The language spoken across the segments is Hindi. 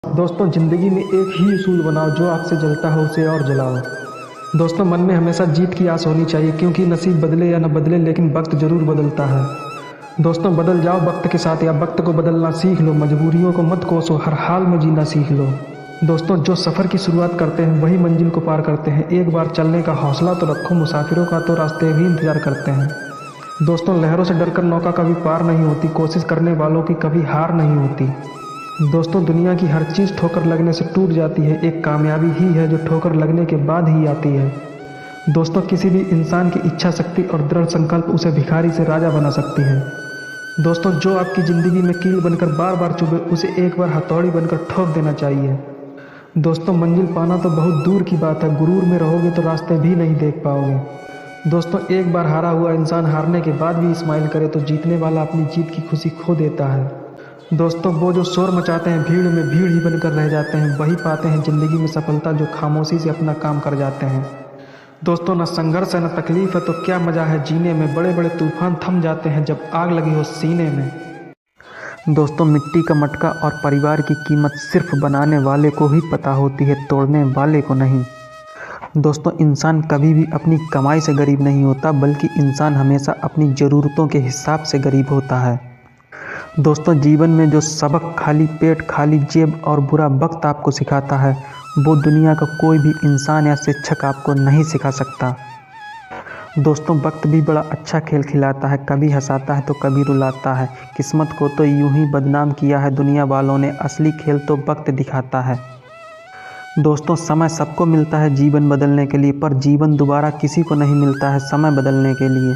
दोस्तों ज़िंदगी में एक ही उसूल बनाओ, जो आग से जलता है उसे और जलाओ। दोस्तों मन में हमेशा जीत की आस होनी चाहिए, क्योंकि नसीब बदले या न बदले लेकिन वक्त ज़रूर बदलता है। दोस्तों बदल जाओ वक्त के साथ, या वक्त को बदलना सीख लो। मजबूरियों को मत कोसो, हर हाल में जीना सीख लो। दोस्तों जो सफ़र की शुरुआत करते हैं वही मंजिल को पार करते हैं। एक बार चलने का हौसला तो रखो, मुसाफिरों का तो रास्ते भी इंतज़ार करते हैं। दोस्तों लहरों से डरकर नौका कभी पार नहीं होती, कोशिश करने वालों की कभी हार नहीं होती। दोस्तों दुनिया की हर चीज़ ठोकर लगने से टूट जाती है, एक कामयाबी ही है जो ठोकर लगने के बाद ही आती है। दोस्तों किसी भी इंसान की इच्छा शक्ति और दृढ़ संकल्प उसे भिखारी से राजा बना सकती है। दोस्तों जो आपकी ज़िंदगी में कील बनकर बार बार चुभे, उसे एक बार हथौड़ी बनकर ठोक देना चाहिए। दोस्तों मंजिल पाना तो बहुत दूर की बात है, गुरूर में रहोगे तो रास्ते भी नहीं देख पाओगे। दोस्तों एक बार हारा हुआ इंसान हारने के बाद भी स्माइल करे तो जीतने वाला अपनी जीत की खुशी खो देता है। दोस्तों वो जो शोर मचाते हैं भीड़ में भीड़ ही बनकर रह जाते हैं, वही पाते हैं ज़िंदगी में सफलता जो खामोशी से अपना काम कर जाते हैं। दोस्तों न संघर्ष है न तकलीफ है तो क्या मज़ा है जीने में, बड़े बड़े तूफान थम जाते हैं जब आग लगी हो सीने में। दोस्तों मिट्टी का मटका और परिवार की कीमत सिर्फ बनाने वाले को ही पता होती है, तोड़ने वाले को नहीं। दोस्तों इंसान कभी भी अपनी कमाई से गरीब नहीं होता, बल्कि इंसान हमेशा अपनी ज़रूरतों के हिसाब से गरीब होता है। दोस्तों जीवन में जो सबक खाली पेट, खाली जेब और बुरा वक्त आपको सिखाता है, वो दुनिया का कोई भी इंसान या शिक्षक आपको नहीं सिखा सकता। दोस्तों वक्त भी बड़ा अच्छा खेल खिलाता है, कभी हंसाता है तो कभी रुलाता है। किस्मत को तो यूं ही बदनाम किया है दुनिया वालों ने, असली खेल तो वक्त दिखाता है। दोस्तों समय सबको मिलता है जीवन बदलने के लिए, पर जीवन दोबारा किसी को नहीं मिलता है समय बदलने के लिए।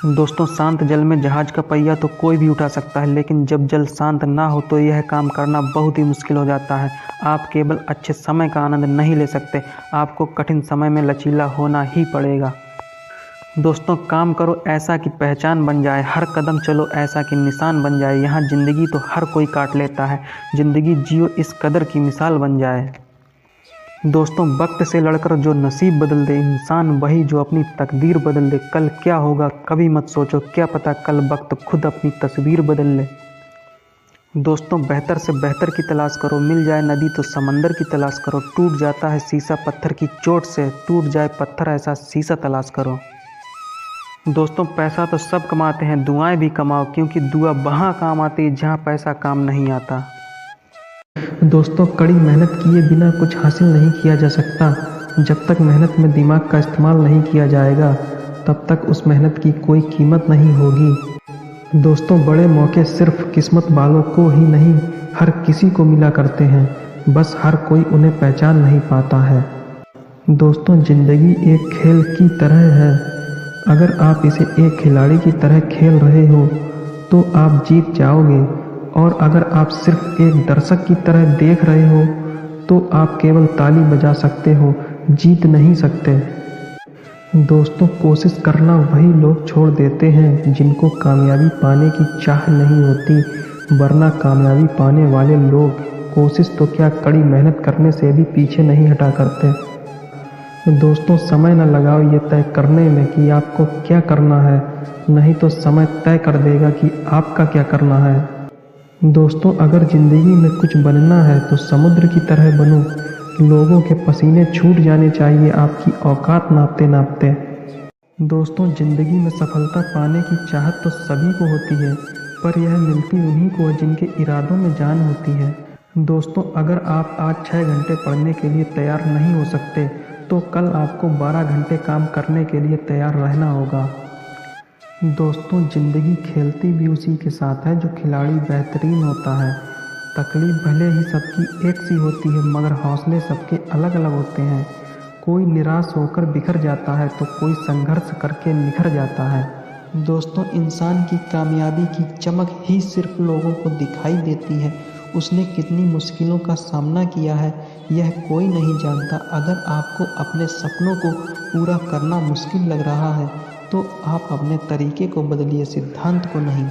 दोस्तों शांत जल में जहाज का पहिया तो कोई भी उठा सकता है, लेकिन जब जल शांत ना हो तो यह काम करना बहुत ही मुश्किल हो जाता है। आप केवल अच्छे समय का आनंद नहीं ले सकते, आपको कठिन समय में लचीला होना ही पड़ेगा। दोस्तों काम करो ऐसा कि पहचान बन जाए, हर कदम चलो ऐसा कि निशान बन जाए। यहाँ ज़िंदगी तो हर कोई काट लेता है, ज़िंदगी जियो इस कदर की मिसाल बन जाए। दोस्तों वक्त से लड़कर जो नसीब बदल दे इंसान, वही जो अपनी तकदीर बदल दे। कल क्या होगा कभी मत सोचो, क्या पता कल वक्त खुद अपनी तस्वीर बदल ले। दोस्तों बेहतर से बेहतर की तलाश करो, मिल जाए नदी तो समंदर की तलाश करो। टूट जाता है शीशा पत्थर की चोट से, टूट जाए पत्थर ऐसा शीशा तलाश करो। दोस्तों पैसा तो सब कमाते हैं, दुआएं भी कमाओ, क्योंकि दुआ वहाँ काम आती है जहाँ पैसा काम नहीं आता। दोस्तों कड़ी मेहनत किए बिना कुछ हासिल नहीं किया जा सकता। जब तक मेहनत में दिमाग का इस्तेमाल नहीं किया जाएगा, तब तक उस मेहनत की कोई कीमत नहीं होगी। दोस्तों बड़े मौके सिर्फ किस्मत वालों को ही नहीं, हर किसी को मिला करते हैं, बस हर कोई उन्हें पहचान नहीं पाता है। दोस्तों ज़िंदगी एक खेल की तरह है, अगर आप इसे एक खिलाड़ी की तरह खेल रहे हो तो आप जीत जाओगे, और अगर आप सिर्फ एक दर्शक की तरह देख रहे हो तो आप केवल ताली बजा सकते हो, जीत नहीं सकते। दोस्तों कोशिश करना वही लोग छोड़ देते हैं जिनको कामयाबी पाने की चाह नहीं होती, वरना कामयाबी पाने वाले लोग कोशिश तो क्या कड़ी मेहनत करने से भी पीछे नहीं हटा करते। दोस्तों समय न लगाओ ये तय करने में कि आपको क्या करना है, नहीं तो समय तय कर देगा कि आपका क्या करना है। दोस्तों अगर ज़िंदगी में कुछ बनना है तो समुद्र की तरह बनो, लोगों के पसीने छूट जाने चाहिए आपकी औकात नापते नापते। दोस्तों ज़िंदगी में सफलता पाने की चाहत तो सभी को होती है, पर यह मिलती उन्हीं को है जिनके इरादों में जान होती है। दोस्तों अगर आप आज 6 घंटे पढ़ने के लिए तैयार नहीं हो सकते, तो कल आपको 12 घंटे काम करने के लिए तैयार रहना होगा। दोस्तों ज़िंदगी खेलती भी उसी के साथ है जो खिलाड़ी बेहतरीन होता है। तकलीफ भले ही सबकी एक सी होती है, मगर हौसले सबके अलग अलग होते हैं। कोई निराश होकर बिखर जाता है तो कोई संघर्ष करके निखर जाता है। दोस्तों इंसान की कामयाबी की चमक ही सिर्फ लोगों को दिखाई देती है, उसने कितनी मुश्किलों का सामना किया है यह कोई नहीं जानता। अगर आपको अपने सपनों को पूरा करना मुश्किल लग रहा है तो आप अपने तरीके को बदलिए, सिद्धांत को नहीं।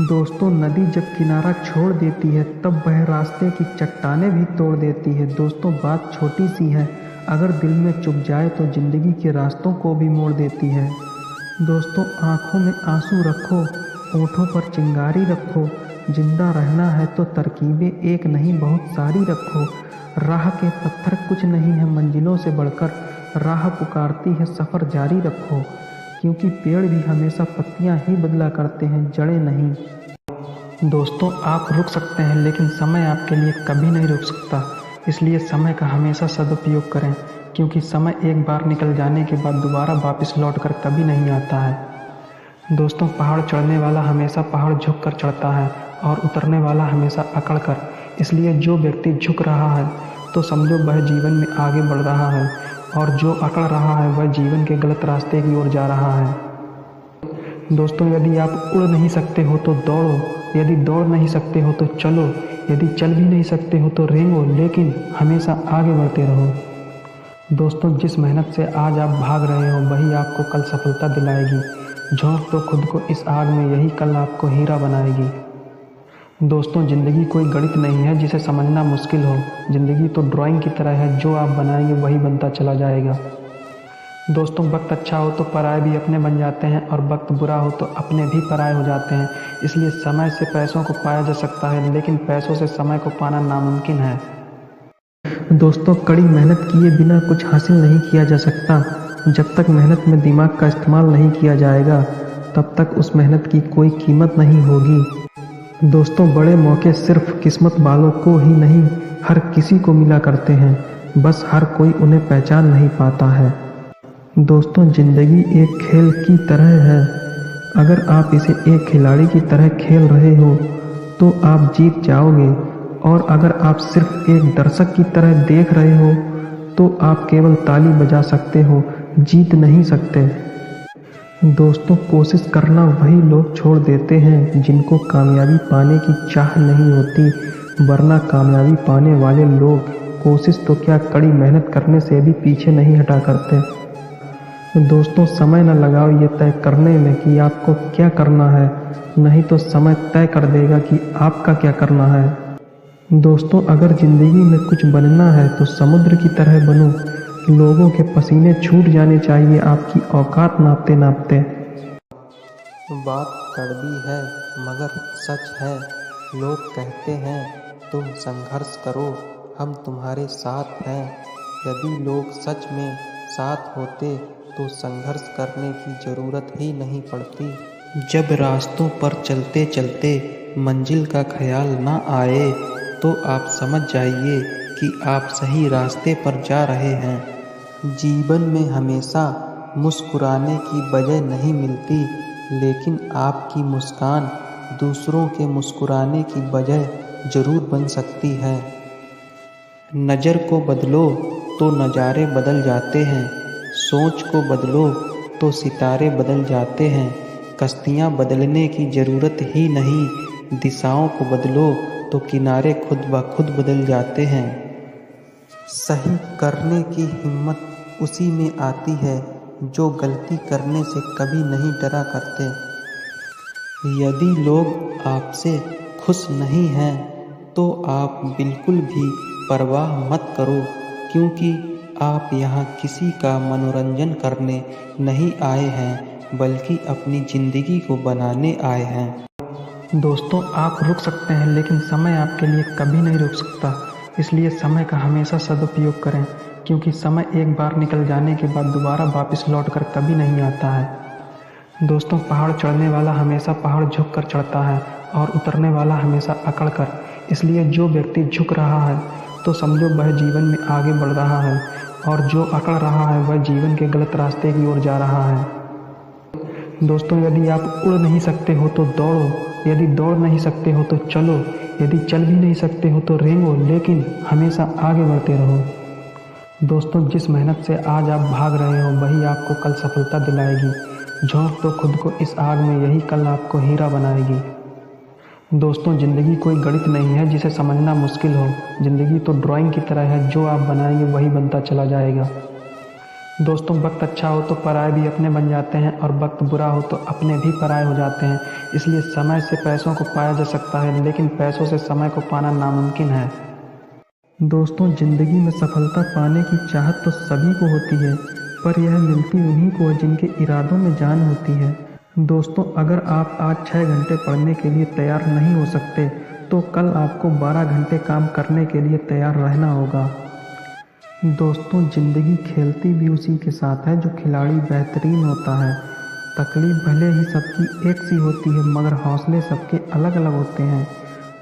दोस्तों नदी जब किनारा छोड़ देती है तब वह रास्ते की चट्टानें भी तोड़ देती है। दोस्तों बात छोटी सी है, अगर दिल में चुभ जाए तो ज़िंदगी के रास्तों को भी मोड़ देती है। दोस्तों आँखों में आंसू रखो, होठों पर चिंगारी रखो, जिंदा रहना है तो तरकीबें एक नहीं बहुत सारी रखो। राह के पत्थर कुछ नहीं है मंजिलों से बढ़कर, राह पुकारती है सफ़र जारी रखो। क्योंकि पेड़ भी हमेशा पत्तियां ही बदला करते हैं, जड़ें नहीं। दोस्तों, आप रुक सकते हैं लेकिन समय आपके लिए कभी नहीं रुक सकता। इसलिए समय का हमेशा सदुपयोग करें, क्योंकि समय एक बार निकल जाने के बाद दोबारा वापस लौट कर कभी नहीं आता है। दोस्तों, पहाड़ चढ़ने वाला हमेशा पहाड़ झुक कर चढ़ता है और उतरने वाला हमेशा अकड़ कर। इसलिए जो व्यक्ति झुक रहा है तो समझो वह जीवन में आगे बढ़ रहा है, और जो अकड़ रहा है वह जीवन के गलत रास्ते की ओर जा रहा है। दोस्तों, यदि आप उड़ नहीं सकते हो तो दौड़ो, यदि दौड़ नहीं सकते हो तो चलो, यदि चल भी नहीं सकते हो तो रेंगो, लेकिन हमेशा आगे बढ़ते रहो। दोस्तों, जिस मेहनत से आज आप भाग रहे हो वही आपको कल सफलता दिलाएगी। झोंक दो खुद को इस आग में, यही कल आपको हीरा बनाएगी। दोस्तों, ज़िंदगी कोई गणित नहीं है जिसे समझना मुश्किल हो। ज़िंदगी तो ड्राइंग की तरह है, जो आप बनाएंगे वही बनता चला जाएगा। दोस्तों, वक्त अच्छा हो तो पराये भी अपने बन जाते हैं, और वक्त बुरा हो तो अपने भी पराये हो जाते हैं। इसलिए समय से पैसों को पाया जा सकता है, लेकिन पैसों से समय को पाना नामुमकिन है। दोस्तों, कड़ी मेहनत किए बिना कुछ हासिल नहीं किया जा सकता। जब तक मेहनत में दिमाग का इस्तेमाल नहीं किया जाएगा तब तक उस मेहनत की कोई कीमत नहीं होगी। दोस्तों, बड़े मौके सिर्फ किस्मत वालों को ही नहीं, हर किसी को मिला करते हैं, बस हर कोई उन्हें पहचान नहीं पाता है। दोस्तों, ज़िंदगी एक खेल की तरह है। अगर आप इसे एक खिलाड़ी की तरह खेल रहे हो तो आप जीत जाओगे, और अगर आप सिर्फ एक दर्शक की तरह देख रहे हो तो आप केवल ताली बजा सकते हो, जीत नहीं सकते। दोस्तों, कोशिश करना वही लोग छोड़ देते हैं जिनको कामयाबी पाने की चाह नहीं होती, वरना कामयाबी पाने वाले लोग कोशिश तो क्या कड़ी मेहनत करने से भी पीछे नहीं हटा करते। दोस्तों, समय न लगाओ ये तय करने में कि आपको क्या करना है, नहीं तो समय तय कर देगा कि आपका क्या करना है। दोस्तों, अगर ज़िंदगी में कुछ बनना है तो समुद्र की तरह बनो। लोगों के पसीने छूट जाने चाहिए आपकी औकात नापते नापते। बात कड़वी है मगर सच है। लोग कहते हैं तुम संघर्ष करो, हम तुम्हारे साथ हैं। यदि लोग सच में साथ होते तो संघर्ष करने की ज़रूरत ही नहीं पड़ती। जब रास्तों पर चलते चलते मंजिल का ख्याल ना आए तो आप समझ जाइए कि आप सही रास्ते पर जा रहे हैं। जीवन में हमेशा मुस्कुराने की वजह नहीं मिलती, लेकिन आपकी मुस्कान दूसरों के मुस्कुराने की वजह ज़रूर बन सकती है। नज़र को बदलो तो नज़ारे बदल जाते हैं, सोच को बदलो तो सितारे बदल जाते हैं। कश्तियाँ बदलने की ज़रूरत ही नहीं, दिशाओं को बदलो तो किनारे खुद ब खुद बदल जाते हैं। सही करने की हिम्मत उसी में आती है जो गलती करने से कभी नहीं डरा करते। यदि लोग आपसे खुश नहीं हैं तो आप बिल्कुल भी परवाह मत करो, क्योंकि आप यहाँ किसी का मनोरंजन करने नहीं आए हैं, बल्कि अपनी ज़िंदगी को बनाने आए हैं। दोस्तों, आप रुक सकते हैं लेकिन समय आपके लिए कभी नहीं रुक सकता। इसलिए समय का हमेशा सदुपयोग करें, क्योंकि समय एक बार निकल जाने के बाद दोबारा वापस लौट कर कभी नहीं आता है। दोस्तों, पहाड़ चढ़ने वाला हमेशा पहाड़ झुक कर चढ़ता है और उतरने वाला हमेशा अकड़ कर। इसलिए जो व्यक्ति झुक रहा है तो समझो वह जीवन में आगे बढ़ रहा है, और जो अकड़ रहा है वह जीवन के गलत रास्ते की ओर जा रहा है। दोस्तों, यदि आप उड़ नहीं सकते हो तो दौड़ो, यदि दौड़ नहीं सकते हो तो चलो, यदि चल भी नहीं सकते हो तो रेंगो, लेकिन हमेशा आगे बढ़ते रहो। दोस्तों, जिस मेहनत से आज आप भाग रहे हो वही आपको कल सफलता दिलाएगी। झोंक दो खुद को इस आग में, यही कल आपको हीरा बनाएगी। दोस्तों, ज़िंदगी कोई गणित नहीं है जिसे समझना मुश्किल हो। ज़िंदगी तो ड्राइंग की तरह है, जो आप बनाएंगे वही बनता चला जाएगा। दोस्तों, वक्त अच्छा हो तो पराये भी अपने बन जाते हैं, और वक्त बुरा हो तो अपने भी पराये हो जाते हैं। इसलिए समय से पैसों को पाया जा सकता है, लेकिन पैसों से समय को पाना नामुमकिन है। दोस्तों, ज़िंदगी में सफलता पाने की चाहत तो सभी को होती है, पर यह मिलती उन्हीं को है जिनके इरादों में जान होती है। दोस्तों, अगर आप आज 6 घंटे पढ़ने के लिए तैयार नहीं हो सकते तो कल आपको 12 घंटे काम करने के लिए तैयार रहना होगा। दोस्तों, ज़िंदगी खेलती भी उसी के साथ है जो खिलाड़ी बेहतरीन होता है। तकलीफ भले ही सबकी एक सी होती है मगर हौसले सबके अलग अलग होते हैं।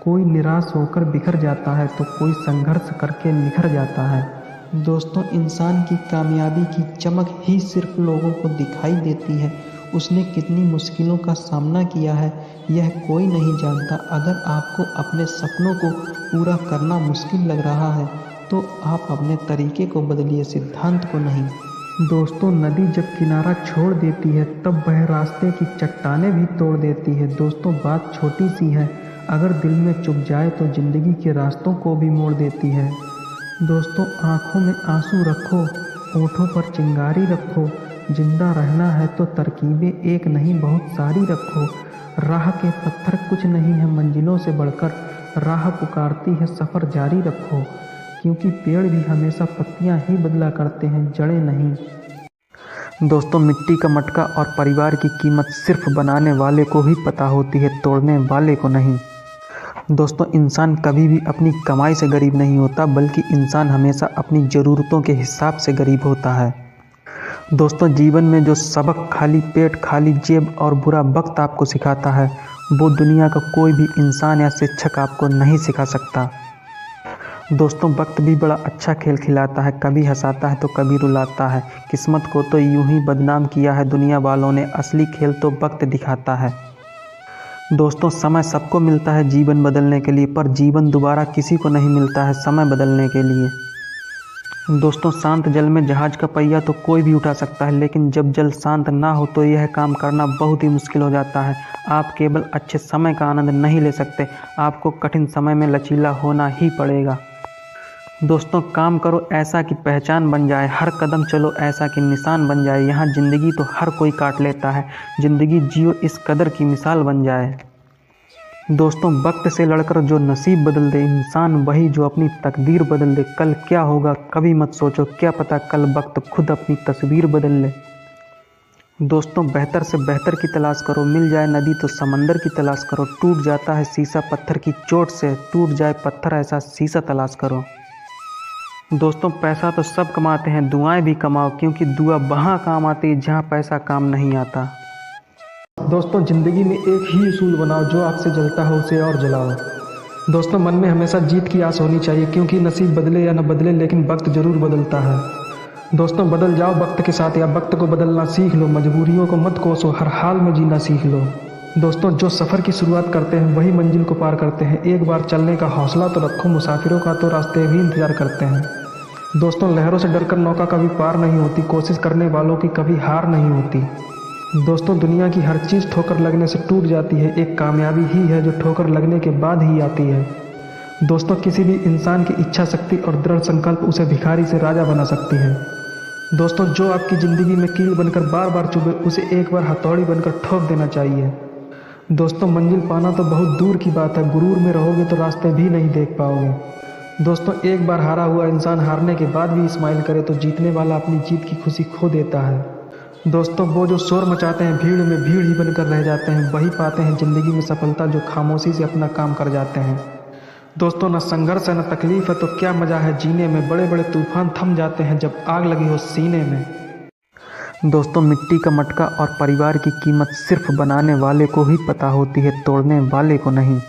कोई निराश होकर बिखर जाता है तो कोई संघर्ष करके निखर जाता है। दोस्तों, इंसान की कामयाबी की चमक ही सिर्फ लोगों को दिखाई देती है। उसने कितनी मुश्किलों का सामना किया है यह कोई नहीं जानता। अगर आपको अपने सपनों को पूरा करना मुश्किल लग रहा है तो आप अपने तरीके को बदलिए, सिद्धांत को नहीं। दोस्तों, नदी जब किनारा छोड़ देती है तब वह रास्ते की चट्टानें भी तोड़ देती है। दोस्तों, बात छोटी सी है, अगर दिल में चुभ जाए तो ज़िंदगी के रास्तों को भी मोड़ देती है। दोस्तों, आँखों में आंसू रखो, होठों पर चिंगारी रखो। जिंदा रहना है तो तरकीबें एक नहीं बहुत सारी रखो। राह के पत्थर कुछ नहीं है मंजिलों से बढ़कर, राह पुकारती है सफ़र जारी रखो। क्योंकि पेड़ भी हमेशा पत्तियां ही बदला करते हैं, जड़ें नहीं। दोस्तों, मिट्टी का मटका और परिवार की कीमत सिर्फ बनाने वाले को ही पता होती है, तोड़ने वाले को नहीं। दोस्तों, इंसान कभी भी अपनी कमाई से गरीब नहीं होता बल्कि इंसान हमेशा अपनी ज़रूरतों के हिसाब से गरीब होता है। दोस्तों, जीवन में जो सबक खाली पेट, खाली जेब और बुरा वक्त आपको सिखाता है वो दुनिया का कोई भी इंसान या शिक्षक आपको नहीं सिखा सकता। दोस्तों, वक्त भी बड़ा अच्छा खेल खिलाता है, कभी हंसाता है तो कभी रुलाता है। किस्मत को तो यूं ही बदनाम किया है दुनिया वालों ने, असली खेल तो वक्त दिखाता है। दोस्तों, समय सबको मिलता है जीवन बदलने के लिए, पर जीवन दोबारा किसी को नहीं मिलता है समय बदलने के लिए। दोस्तों, शांत जल में जहाज का पहिया तो कोई भी उठा सकता है, लेकिन जब जल शांत ना हो तो यह काम करना बहुत ही मुश्किल हो जाता है। आप केवल अच्छे समय का आनंद नहीं ले सकते, आपको कठिन समय में लचीला होना ही पड़ेगा। दोस्तों, काम करो ऐसा कि पहचान बन जाए, हर कदम चलो ऐसा कि निशान बन जाए। यहाँ ज़िंदगी तो हर कोई काट लेता है, ज़िंदगी जियो इस कदर की मिसाल बन जाए। दोस्तों, वक्त से लड़कर जो नसीब बदल दे, इंसान वही जो अपनी तकदीर बदल दे। कल क्या होगा कभी मत सोचो, क्या पता कल वक्त खुद अपनी तस्वीर बदल ले। दोस्तों, बेहतर से बेहतर की तलाश करो, मिल जाए नदी तो समंदर की तलाश करो। टूट जाता है शीशा पत्थर की चोट से, टूट जाए पत्थर ऐसा शीशा तलाश करो। दोस्तों, पैसा तो सब कमाते हैं, दुआएं भी कमाओ, क्योंकि दुआ वहाँ काम आती है जहाँ पैसा काम नहीं आता। दोस्तों, ज़िंदगी में एक ही उसूल बनाओ, जो आग से जलता हो उसे और जलाओ। दोस्तों, मन में हमेशा जीत की आस होनी चाहिए, क्योंकि नसीब बदले या न बदले लेकिन वक्त ज़रूर बदलता है। दोस्तों, बदल जाओ वक्त के साथ या वक्त को बदलना सीख लो। मजबूरियों को मत कोसो, हर हाल में जीना सीख लो। दोस्तों, जो सफ़र की शुरुआत करते हैं वही मंजिल को पार करते हैं। एक बार चलने का हौसला तो रखो, मुसाफिरों का तो रास्ते भी इंतज़ार करते हैं। दोस्तों, लहरों से डरकर नौका कभी पार नहीं होती, कोशिश करने वालों की कभी हार नहीं होती। दोस्तों, दुनिया की हर चीज़ ठोकर लगने से टूट जाती है, एक कामयाबी ही है जो ठोकर लगने के बाद ही आती है। दोस्तों, किसी भी इंसान की इच्छा शक्ति और दृढ़ संकल्प उसे भिखारी से राजा बना सकती है। दोस्तों, जो आपकी ज़िंदगी में कील बनकर बार बार चुभे उसे एक बार हथौड़ी बनकर ठोक देना चाहिए। दोस्तों, मंजिल पाना तो बहुत दूर की बात है, गुरूर में रहोगे तो रास्ते भी नहीं देख पाओगे। दोस्तों, एक बार हारा हुआ इंसान हारने के बाद भी स्माइल करे तो जीतने वाला अपनी जीत की खुशी खो देता है। दोस्तों, वो जो शोर मचाते हैं भीड़ में भीड़ ही बनकर रह जाते हैं, वही पाते हैं ज़िंदगी में सफलता जो खामोशी से अपना काम कर जाते हैं। दोस्तों, न संघर्ष है न तकलीफ है तो क्या मज़ा है जीने में, बड़े बड़े तूफान थम जाते हैं जब आग लगी हो सीने में। दोस्तों, मिट्टी का मटका और परिवार की कीमत सिर्फ बनाने वाले को ही पता होती है, तोड़ने वाले को नहीं।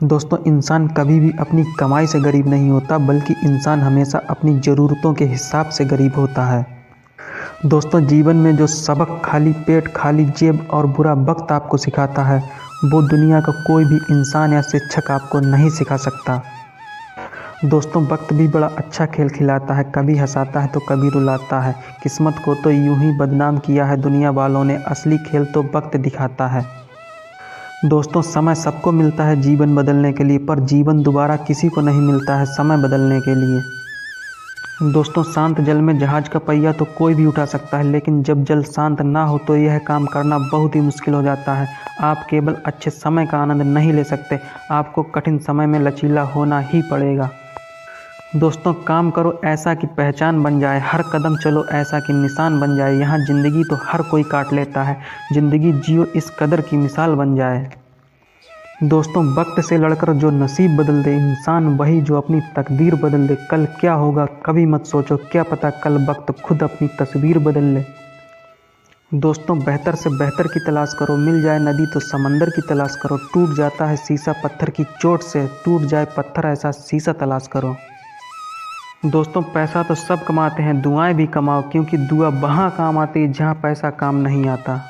दोस्तों, इंसान कभी भी अपनी कमाई से गरीब नहीं होता बल्कि इंसान हमेशा अपनी ज़रूरतों के हिसाब से गरीब होता है। दोस्तों, जीवन में जो सबक खाली पेट, खाली जेब और बुरा वक्त आपको सिखाता है वो दुनिया का कोई भी इंसान या शिक्षक आपको नहीं सिखा सकता। दोस्तों, वक्त भी बड़ा अच्छा खेल खिलाता है, कभी हंसाता है तो कभी रुलाता है। किस्मत को तो यूं ही बदनाम किया है दुनिया वालों ने, असली खेल तो वक्त दिखाता है। दोस्तों, समय सबको मिलता है जीवन बदलने के लिए, पर जीवन दोबारा किसी को नहीं मिलता है समय बदलने के लिए। दोस्तों, शांत जल में जहाज का पहिया तो कोई भी उठा सकता है, लेकिन जब जल शांत ना हो तो यह काम करना बहुत ही मुश्किल हो जाता है। आप केवल अच्छे समय का आनंद नहीं ले सकते, आपको कठिन समय में लचीला होना ही पड़ेगा। दोस्तों काम करो ऐसा कि पहचान बन जाए, हर कदम चलो ऐसा कि निशान बन जाए। यहाँ ज़िंदगी तो हर कोई काट लेता है, ज़िंदगी जियो इस कदर की मिसाल बन जाए। दोस्तों वक्त से लड़कर जो नसीब बदल दे, इंसान वही जो अपनी तकदीर बदल दे। कल क्या होगा कभी मत सोचो, क्या पता कल वक्त खुद अपनी तस्वीर बदल ले। दोस्तों बेहतर से बेहतर की तलाश करो, मिल जाए नदी तो समंदर की तलाश करो। टूट जाता है शीशा पत्थर की चोट से, टूट जाए पत्थर ऐसा शीशा तलाश करो। दोस्तों पैसा तो सब कमाते हैं, दुआएं भी कमाओ, क्योंकि दुआ वहाँ काम आती है जहाँ पैसा काम नहीं आता।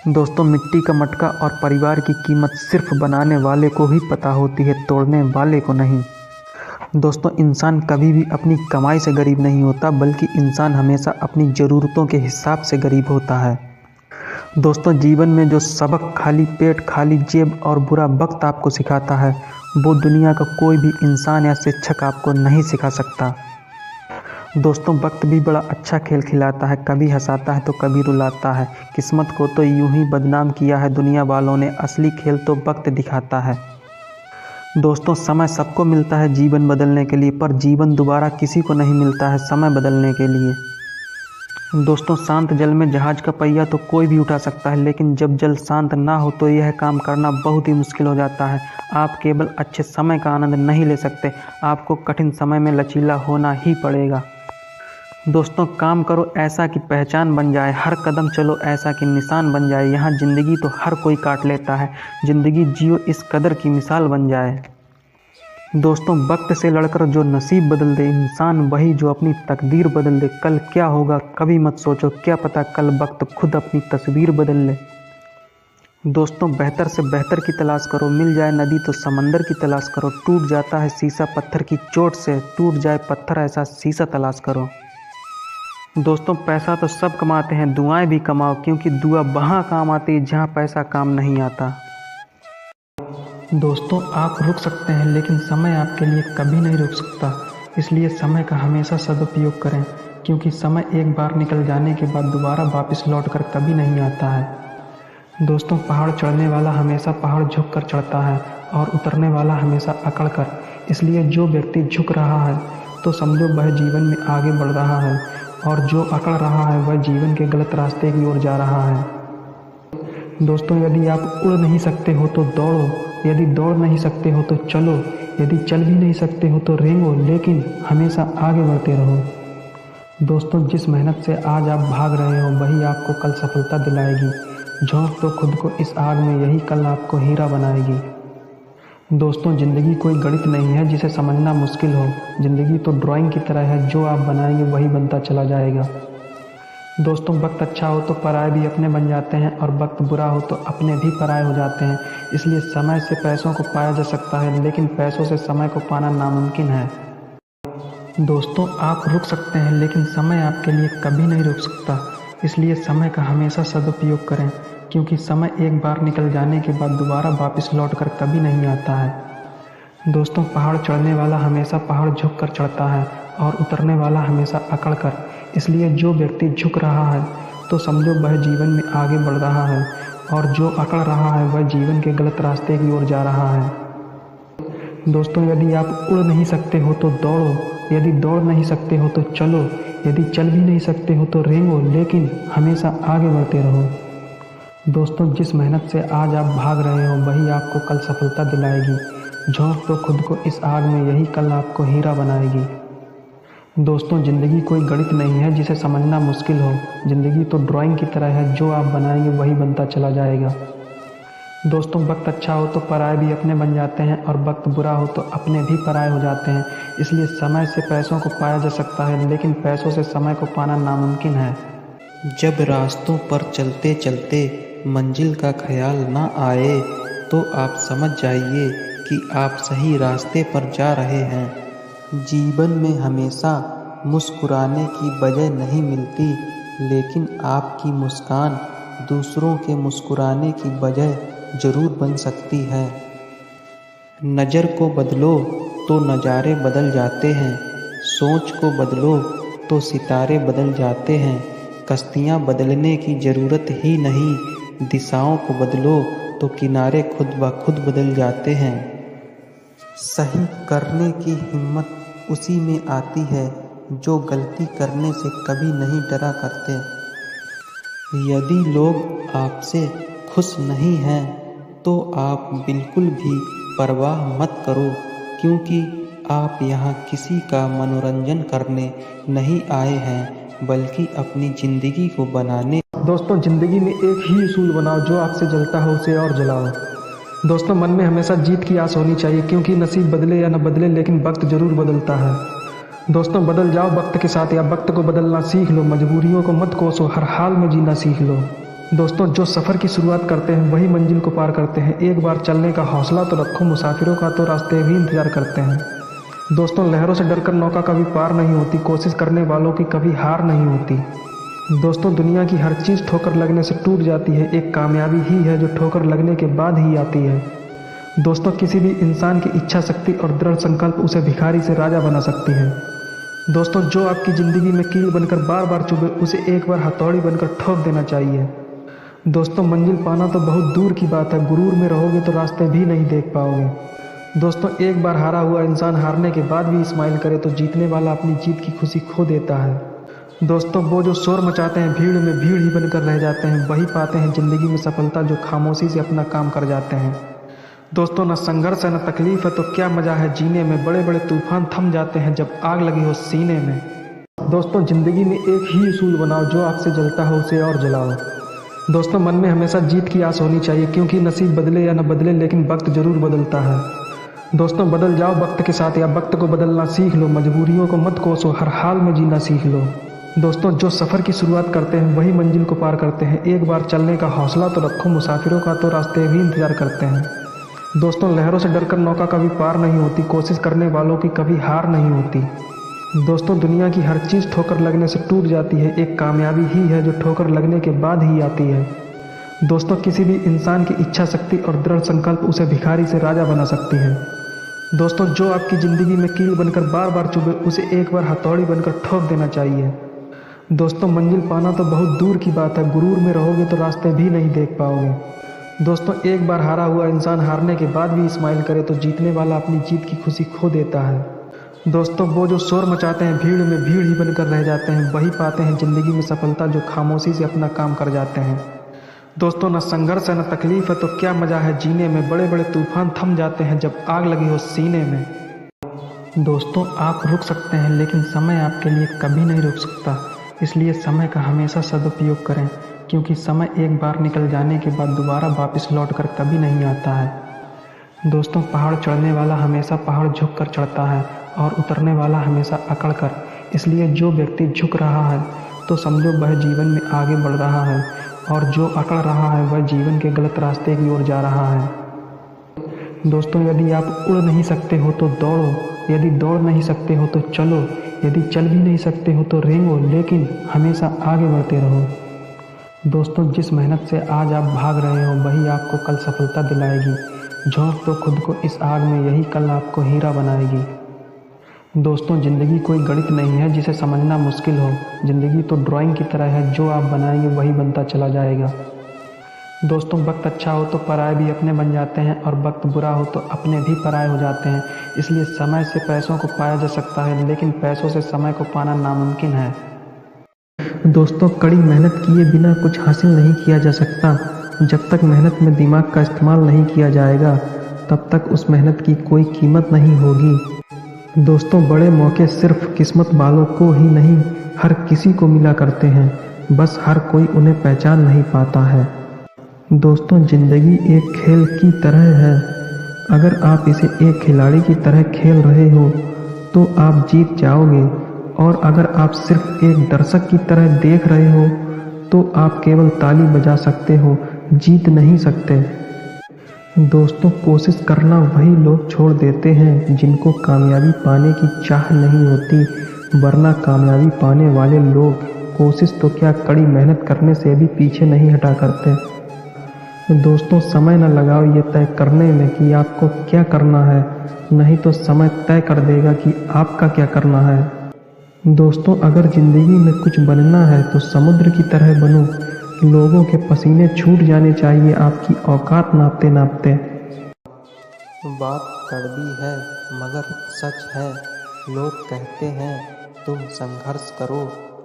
दोस्तों मिट्टी का मटका और परिवार की कीमत सिर्फ बनाने वाले को ही पता होती है, तोड़ने वाले को नहीं। दोस्तों इंसान कभी भी अपनी कमाई से गरीब नहीं होता, बल्कि इंसान हमेशा अपनी ज़रूरतों के हिसाब से गरीब होता है। दोस्तों जीवन में जो सबक खाली पेट, खाली जेब और बुरा वक्त आपको सिखाता है, वो दुनिया का कोई भी इंसान या शिक्षक आपको नहीं सिखा सकता। दोस्तों वक्त भी बड़ा अच्छा खेल खिलाता है, कभी हंसाता है तो कभी रुलाता है। किस्मत को तो यूं ही बदनाम किया है दुनिया वालों ने, असली खेल तो वक्त दिखाता है। दोस्तों समय सबको मिलता है जीवन बदलने के लिए, पर जीवन दोबारा किसी को नहीं मिलता है समय बदलने के लिए। दोस्तों शांत जल में जहाज का पहिया तो कोई भी उठा सकता है, लेकिन जब जल शांत ना हो तो यह काम करना बहुत ही मुश्किल हो जाता है। आप केवल अच्छे समय का आनंद नहीं ले सकते, आपको कठिन समय में लचीला होना ही पड़ेगा। दोस्तों काम करो ऐसा कि पहचान बन जाए, हर कदम चलो ऐसा कि निशान बन जाए। यहाँ ज़िंदगी तो हर कोई काट लेता है, ज़िंदगी जियो इस कदर की मिसाल बन जाए। दोस्तों वक्त से लड़कर जो नसीब बदल दे, इंसान वही जो अपनी तकदीर बदल दे। कल क्या होगा कभी मत सोचो, क्या पता कल वक्त खुद अपनी तस्वीर बदल ले। दोस्तों बेहतर से बेहतर की तलाश करो, मिल जाए नदी तो समंदर की तलाश करो। टूट जाता है शीशा पत्थर की चोट से, टूट जाए पत्थर ऐसा शीशा तलाश करो। दोस्तों पैसा तो सब कमाते हैं, दुआएं भी कमाओ, क्योंकि दुआ वहाँ काम आती है जहाँ पैसा काम नहीं आता। दोस्तों आप रुक सकते हैं, लेकिन समय आपके लिए कभी नहीं रुक सकता। इसलिए समय का हमेशा सदुपयोग करें, क्योंकि समय एक बार निकल जाने के बाद दोबारा वापस लौटकर कभी नहीं आता है। दोस्तों पहाड़ चढ़ने वाला हमेशा पहाड़ झुक कर चढ़ता है और उतरने वाला हमेशा अकड़ कर। इसलिए जो व्यक्ति झुक रहा है तो समझो वह जीवन में आगे बढ़ रहा है, और जो अकड़ रहा है वह जीवन के गलत रास्ते की ओर जा रहा है। दोस्तों यदि आप उड़ नहीं सकते हो तो दौड़ो, यदि दौड़ नहीं सकते हो तो चलो, यदि चल भी नहीं सकते हो तो रेंगो, लेकिन हमेशा आगे बढ़ते रहो। दोस्तों जिस मेहनत से आज आप भाग रहे हो वही आपको कल सफलता दिलाएगी। झोंक दो खुद को इस आग में, यही कल आपको हीरा बनाएगी। दोस्तों ज़िंदगी कोई गणित नहीं है जिसे समझना मुश्किल हो, ज़िंदगी तो ड्राइंग की तरह है, जो आप बनाएंगे वही बनता चला जाएगा। दोस्तों वक्त अच्छा हो तो पराए भी अपने बन जाते हैं, और वक्त बुरा हो तो अपने भी पराए हो जाते हैं। इसलिए समय से पैसों को पाया जा सकता है, लेकिन पैसों से समय को पाना नामुमकिन है। दोस्तों आप रुक सकते हैं, लेकिन समय आपके लिए कभी नहीं रुक सकता। इसलिए समय का हमेशा सदुपयोग करें, क्योंकि समय एक बार निकल जाने के बाद दोबारा वापस लौटकर कभी नहीं आता है। दोस्तों पहाड़ चढ़ने वाला हमेशा पहाड़ झुक कर चढ़ता है और उतरने वाला हमेशा अकड़ कर। इसलिए जो व्यक्ति झुक रहा है तो समझो वह जीवन में आगे बढ़ रहा है, और जो अकड़ रहा है वह जीवन के गलत रास्ते की ओर जा रहा है। दोस्तों यदि आप उड़ नहीं सकते हो तो दौड़ो, यदि दौड़ नहीं सकते हो तो चलो, यदि चल भी नहीं सकते हो तो रेंगो, लेकिन हमेशा आगे बढ़ते रहो। दोस्तों जिस मेहनत से आज आप भाग रहे हो वही आपको कल सफलता दिलाएगी। झोंक दो खुद को इस आग में, यही कल आपको हीरा बनाएगी। दोस्तों ज़िंदगी कोई गणित नहीं है जिसे समझना मुश्किल हो, ज़िंदगी तो ड्राइंग की तरह है, जो आप बनाएंगे वही बनता चला जाएगा। दोस्तों वक्त अच्छा हो तो पराए भी अपने बन जाते हैं, और वक्त बुरा हो तो अपने भी पराए हो जाते हैं। इसलिए समय से पैसों को पाया जा सकता है, लेकिन पैसों से समय को पाना नामुमकिन है। जब रास्तों पर चलते चलते मंजिल का ख्याल ना आए, तो आप समझ जाइए कि आप सही रास्ते पर जा रहे हैं। जीवन में हमेशा मुस्कुराने की वजह नहीं मिलती, लेकिन आपकी मुस्कान दूसरों के मुस्कुराने की वजह ज़रूर बन सकती है। नज़र को बदलो तो नज़ारे बदल जाते हैं, सोच को बदलो तो सितारे बदल जाते हैं। कश्तियाँ बदलने की ज़रूरत ही नहीं, दिशाओं को बदलो तो किनारे खुद ब खुद बदल जाते हैं। सही करने की हिम्मत उसी में आती है जो गलती करने से कभी नहीं डरा करते। यदि लोग आपसे खुश नहीं हैं तो आप बिल्कुल भी परवाह मत करो, क्योंकि आप यहाँ किसी का मनोरंजन करने नहीं आए हैं बल्कि अपनी ज़िंदगी को बनाने। दोस्तों, ज़िंदगी में एक ही उसूल बनाओ, जो आपसे जलता हो उसे और जलाओ। दोस्तों, मन में हमेशा जीत की आस होनी चाहिए, क्योंकि नसीब बदले या न बदले लेकिन वक्त ज़रूर बदलता है। दोस्तों, बदल जाओ वक्त के साथ या वक्त को बदलना सीख लो। मजबूरियों को मत कोसो, हर हाल में जीना सीख लो। दोस्तों, जो सफ़र की शुरुआत करते हैं वही मंजिल को पार करते हैं। एक बार चलने का हौसला तो रखो, मुसाफिरों का तो रास्ते भी इंतज़ार करते हैं। दोस्तों, लहरों से डरकर नौका कभी पार नहीं होती, कोशिश करने वालों की कभी हार नहीं होती। दोस्तों, दुनिया की हर चीज़ ठोकर लगने से टूट जाती है, एक कामयाबी ही है जो ठोकर लगने के बाद ही आती है। दोस्तों, किसी भी इंसान की इच्छा शक्ति और दृढ़ संकल्प उसे भिखारी से राजा बना सकती है। दोस्तों, जो आपकी ज़िंदगी में कील बनकर बार बार चुभे उसे एक बार हथौड़ी बनकर ठोक देना चाहिए। दोस्तों, मंजिल पाना तो बहुत दूर की बात है, गुरूर में रहोगे तो रास्ते भी नहीं देख पाओगे। दोस्तों, एक बार हारा हुआ इंसान हारने के बाद भी स्माइल करे तो जीतने वाला अपनी जीत की खुशी खो देता है। दोस्तों, वो जो शोर मचाते हैं भीड़ में भीड़ ही बनकर रह जाते हैं, वही पाते हैं ज़िंदगी में सफलता जो खामोशी से अपना काम कर जाते हैं। दोस्तों, न संघर्ष है न तकलीफ है तो क्या मज़ा है जीने में, बड़े बड़े तूफान थम जाते हैं जब आग लगी हो सीने में। दोस्तों, ज़िंदगी में एक ही उसूल बनाओ, जो आपसे जलता हो उसे और जलाओ। दोस्तों, मन में हमेशा जीत की आस होनी चाहिए, क्योंकि नसीब बदले या न बदले लेकिन वक्त ज़रूर बदलता है। दोस्तों, बदल जाओ वक्त के साथ या वक्त को बदलना सीख लो। मजबूरियों को मत कोसो, हर हाल में जीना सीख लो। दोस्तों, जो सफ़र की शुरुआत करते हैं वही मंजिल को पार करते हैं। एक बार चलने का हौसला तो रखो, मुसाफिरों का तो रास्ते भी इंतज़ार करते हैं। दोस्तों, लहरों से डरकर नौका कभी पार नहीं होती, कोशिश करने वालों की कभी हार नहीं होती। दोस्तों, दुनिया की हर चीज़ ठोकर लगने से टूट जाती है, एक कामयाबी ही है जो ठोकर लगने के बाद ही आती है। दोस्तों, किसी भी इंसान की इच्छा शक्ति और दृढ़ संकल्प उसे भिखारी से राजा बना सकती है। दोस्तों, जो आपकी ज़िंदगी में कील बनकर बार बार चुभे उसे एक बार हथौड़ी बनकर ठोक देना चाहिए। दोस्तों, मंजिल पाना तो बहुत दूर की बात है, गुरूर में रहोगे तो रास्ते भी नहीं देख पाओगे। दोस्तों, एक बार हारा हुआ इंसान हारने के बाद भी स्माइल करे तो जीतने वाला अपनी जीत की खुशी खो देता है। दोस्तों, वो जो शोर मचाते हैं भीड़ में भीड़ ही बनकर रह जाते हैं, वही पाते हैं ज़िंदगी में सफलता जो खामोशी से अपना काम कर जाते हैं। दोस्तों, न संघर्ष है न तकलीफ है तो क्या मज़ा है जीने में, बड़े बड़े तूफान थम जाते हैं जब आग लगी हो सीने में। दोस्तों, आप रुक सकते हैं लेकिन समय आपके लिए कभी नहीं रुक सकता, इसलिए समय का हमेशा सदुपयोग करें, क्योंकि समय एक बार निकल जाने के बाद दोबारा वापस लौटकर कभी नहीं आता है। दोस्तों, पहाड़ चढ़ने वाला हमेशा पहाड़ झुक कर चढ़ता है और उतरने वाला हमेशा अकड़ कर। इसलिए जो व्यक्ति झुक रहा है तो समझो वह जीवन में आगे बढ़ रहा है, और जो अकड़ रहा है वह जीवन के गलत रास्ते की ओर जा रहा है। दोस्तों, यदि आप उड़ नहीं सकते हो तो दौड़ो, यदि दौड़ नहीं सकते हो तो चलो, यदि चल भी नहीं सकते हो तो रेंगो, लेकिन हमेशा आगे बढ़ते रहो। दोस्तों, जिस मेहनत से आज आप भाग रहे हो वही आपको कल सफलता दिलाएगी। झोंक दो खुद को इस आग में, यही कल आपको हीरा बनाएगी। दोस्तों, ज़िंदगी कोई गणित नहीं है जिसे समझना मुश्किल हो। ज़िंदगी तो ड्राइंग की तरह है, जो आप बनाएंगे वही बनता चला जाएगा। दोस्तों, वक्त अच्छा हो तो पराये भी अपने बन जाते हैं, और वक्त बुरा हो तो अपने भी पराये हो जाते हैं। इसलिए समय से पैसों को पाया जा सकता है, लेकिन पैसों से समय को पाना नामुमकिन है। दोस्तों, कड़ी मेहनत किए बिना कुछ हासिल नहीं किया जा सकता। जब तक मेहनत में दिमाग का इस्तेमाल नहीं किया जाएगा तब तक उस मेहनत की कोई कीमत नहीं होगी। दोस्तों, बड़े मौके सिर्फ किस्मत वालों को ही नहीं हर किसी को मिला करते हैं, बस हर कोई उन्हें पहचान नहीं पाता है। दोस्तों, ज़िंदगी एक खेल की तरह है। अगर आप इसे एक खिलाड़ी की तरह खेल रहे हो तो आप जीत जाओगे, और अगर आप सिर्फ एक दर्शक की तरह देख रहे हो तो आप केवल ताली बजा सकते हो, जीत नहीं सकते। दोस्तों, कोशिश करना वही लोग छोड़ देते हैं जिनको कामयाबी पाने की चाह नहीं होती, वरना कामयाबी पाने वाले लोग कोशिश तो क्या कड़ी मेहनत करने से भी पीछे नहीं हटा करते। दोस्तों, समय न लगाओ ये तय करने में कि आपको क्या करना है, नहीं तो समय तय कर देगा कि आपका क्या करना है। दोस्तों, अगर ज़िंदगी में कुछ बनना है तो समुद्र की तरह बनो। लोगों के पसीने छूट जाने चाहिए आपकी औकात नापते नापते। बात कड़वी है मगर सच है। लोग कहते हैं तुम संघर्ष करो,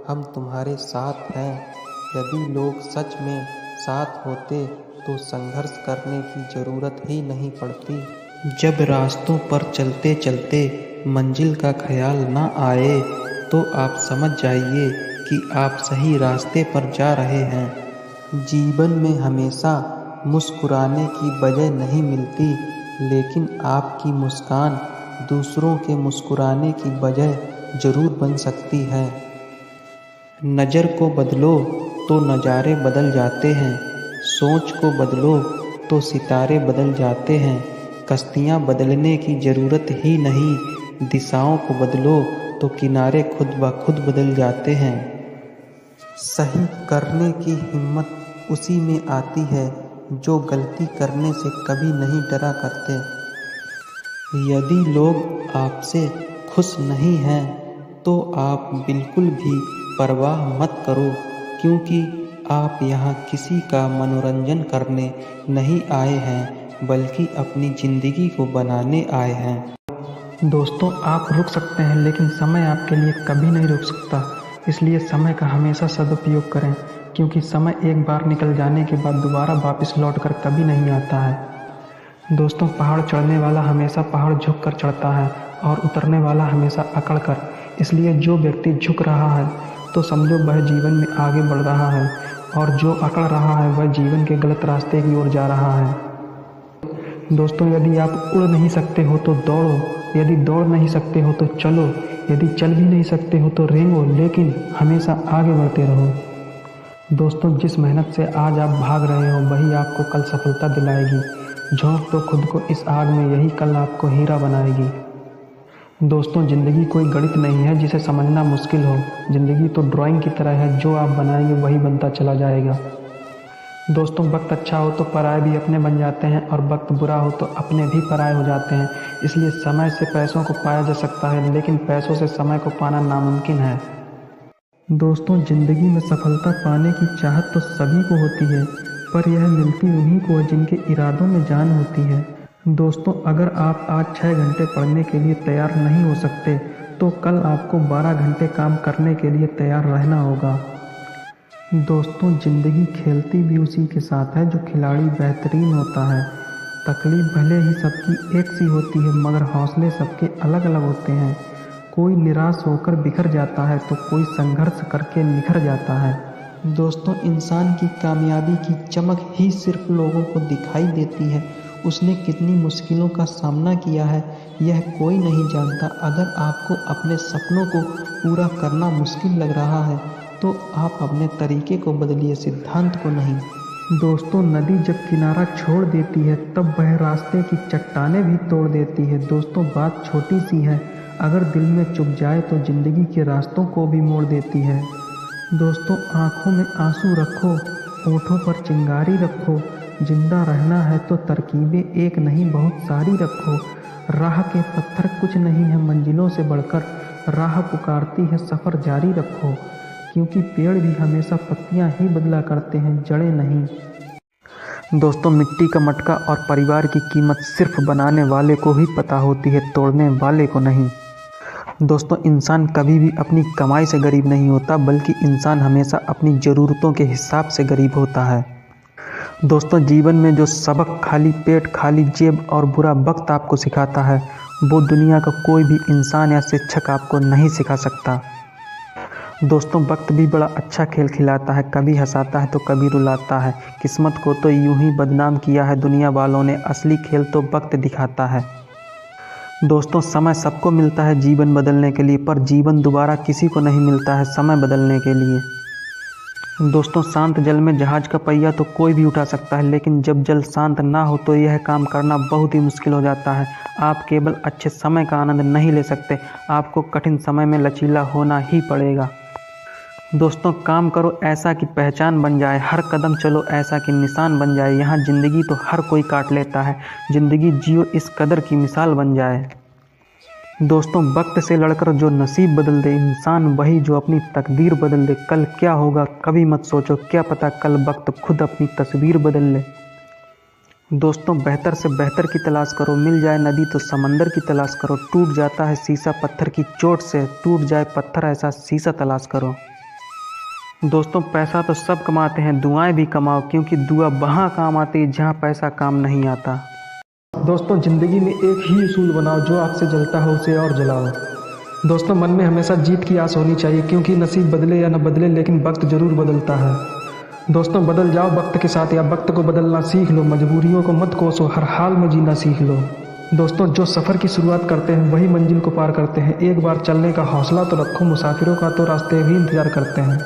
हम तुम्हारे साथ हैं। यदि लोग सच में साथ होते तो संघर्ष करने की ज़रूरत ही नहीं पड़ती। जब रास्तों पर चलते चलते मंजिल का ख्याल ना आए तो आप समझ जाइए कि आप सही रास्ते पर जा रहे हैं। जीवन में हमेशा मुस्कुराने की वजह नहीं मिलती, लेकिन आपकी मुस्कान दूसरों के मुस्कुराने की वजह ज़रूर बन सकती है। नज़र को बदलो तो नज़ारे बदल जाते हैं, सोच को बदलो तो सितारे बदल जाते हैं। कश्तियाँ बदलने की ज़रूरत ही नहीं, दिशाओं को बदलो तो किनारे खुद ब खुद बदल जाते हैं। सही करने की हिम्मत उसी में आती है जो गलती करने से कभी नहीं डरा करते। यदि लोग आपसे खुश नहीं हैं तो आप बिल्कुल भी परवाह मत करो, क्योंकि आप यहाँ किसी का मनोरंजन करने नहीं आए हैं बल्कि अपनी ज़िंदगी को बनाने आए हैं। दोस्तों, आप रुक सकते हैं लेकिन समय आपके लिए कभी नहीं रुक सकता। इसलिए समय का हमेशा सदुपयोग करें, क्योंकि समय एक बार निकल जाने के बाद दोबारा वापस लौट कर कभी नहीं आता है। दोस्तों, पहाड़ चढ़ने वाला हमेशा पहाड़ झुक कर चढ़ता है और उतरने वाला हमेशा अकड़ कर। इसलिए जो व्यक्ति झुक रहा है तो समझो वह जीवन में आगे बढ़ रहा है, और जो अकड़ रहा है वह जीवन के गलत रास्ते की ओर जा रहा है। दोस्तों, यदि आप उड़ नहीं सकते हो तो दौड़ो, यदि दौड़ नहीं सकते हो तो चलो, यदि चल भी नहीं सकते हो तो रेंगो, लेकिन हमेशा आगे बढ़ते रहो। दोस्तों, जिस मेहनत से आज आप भाग रहे हो वही आपको कल सफलता दिलाएगी। झोंक दो खुद को इस आग में, यही कल आपको हीरा बनाएगी। दोस्तों, ज़िंदगी कोई गणित नहीं है जिसे समझना मुश्किल हो। ज़िंदगी तो ड्राइंग की तरह है, जो आप बनाएंगे वही बनता चला जाएगा। दोस्तों, वक्त अच्छा हो तो पराये भी अपने बन जाते हैं, और वक्त बुरा हो तो अपने भी पराये हो जाते हैं। इसलिए समय से पैसों को पाया जा सकता है, लेकिन पैसों से समय को पाना नामुमकिन है। दोस्तों, ज़िंदगी में सफलता पाने की चाहत तो सभी को होती है, पर यह मिलती उन्हीं को है जिनके इरादों में जान होती है। दोस्तों, अगर आप आज 6 घंटे पढ़ने के लिए तैयार नहीं हो सकते तो कल आपको 12 घंटे काम करने के लिए तैयार रहना होगा। दोस्तों, ज़िंदगी खेलती भी उसी के साथ है जो खिलाड़ी बेहतरीन होता है। तकलीफ भले ही सबकी एक सी होती है, मगर हौसले सबके अलग अलग होते हैं। कोई निराश होकर बिखर जाता है तो कोई संघर्ष करके निखर जाता है। दोस्तों, इंसान की कामयाबी की चमक ही सिर्फ लोगों को दिखाई देती है। उसने कितनी मुश्किलों का सामना किया है यह कोई नहीं जानता। अगर आपको अपने सपनों को पूरा करना मुश्किल लग रहा है तो आप अपने तरीके को बदलिए, सिद्धांत को नहीं। दोस्तों, नदी जब किनारा छोड़ देती है तब वह रास्ते की चट्टानें भी तोड़ देती है। दोस्तों, बात छोटी सी है, अगर दिल में चुभ जाए तो ज़िंदगी के रास्तों को भी मोड़ देती है। दोस्तों, आँखों में आंसू रखो, होठों पर चिंगारी रखो। जिंदा रहना है तो तरकीबें एक नहीं बहुत सारी रखो। राह के पत्थर कुछ नहीं है मंजिलों से बढ़कर, राह पुकारती है सफ़र जारी रखो। क्योंकि पेड़ भी हमेशा पत्तियां ही बदला करते हैं, जड़ें नहीं। दोस्तों, मिट्टी का मटका और परिवार की कीमत सिर्फ बनाने वाले को ही पता होती है, तोड़ने वाले को नहीं। दोस्तों, इंसान कभी भी अपनी कमाई से गरीब नहीं होता, बल्कि इंसान हमेशा अपनी ज़रूरतों के हिसाब से गरीब होता है। दोस्तों, जीवन में जो सबक खाली पेट, खाली जेब और बुरा वक्त आपको सिखाता है वो दुनिया का कोई भी इंसान या शिक्षक आपको नहीं सिखा सकता। दोस्तों, वक्त भी बड़ा अच्छा खेल खिलाता है, कभी हंसाता है तो कभी रुलाता है। किस्मत को तो यूं ही बदनाम किया है दुनिया वालों ने, असली खेल तो वक्त दिखाता है। दोस्तों, समय सबको मिलता है जीवन बदलने के लिए, पर जीवन दोबारा किसी को नहीं मिलता है समय बदलने के लिए। दोस्तों, शांत जल में जहाज का पहिया तो कोई भी उठा सकता है, लेकिन जब जल शांत ना हो तो यह काम करना बहुत ही मुश्किल हो जाता है। आप केवल अच्छे समय का आनंद नहीं ले सकते, आपको कठिन समय में लचीला होना ही पड़ेगा। दोस्तों, काम करो ऐसा कि पहचान बन जाए, हर कदम चलो ऐसा कि निशान बन जाए। यहाँ ज़िंदगी तो हर कोई काट लेता है, ज़िंदगी जियो इस कदर की मिसाल बन जाए। दोस्तों, वक्त से लड़कर जो नसीब बदल दे, इंसान वही जो अपनी तकदीर बदल दे। कल क्या होगा कभी मत सोचो, क्या पता कल वक्त खुद अपनी तस्वीर बदल ले। दोस्तों बेहतर से बेहतर की तलाश करो, मिल जाए नदी तो समंदर की तलाश करो, टूट जाता है शीशा पत्थर की चोट से, टूट जाए पत्थर ऐसा शीशा तलाश करो। दोस्तों पैसा तो सब कमाते हैं, दुआएं भी कमाओ, क्योंकि दुआ वहाँ काम आती है जहाँ पैसा काम नहीं आता। दोस्तों ज़िंदगी में एक ही उसूल बनाओ, जो आग से जलता हो उसे और जलाओ। दोस्तों मन में हमेशा जीत की आस होनी चाहिए, क्योंकि नसीब बदले या न बदले लेकिन वक्त ज़रूर बदलता है। दोस्तों बदल जाओ वक्त के साथ, या वक्त को बदलना सीख लो, मजबूरियों को मत कोसो, हर हाल में जीना सीख लो। दोस्तों जो सफ़र की शुरुआत करते हैं वही मंजिल को पार करते हैं, एक बार चलने का हौसला तो रखो, मुसाफिरों का तो रास्ते भी इंतजार करते हैं।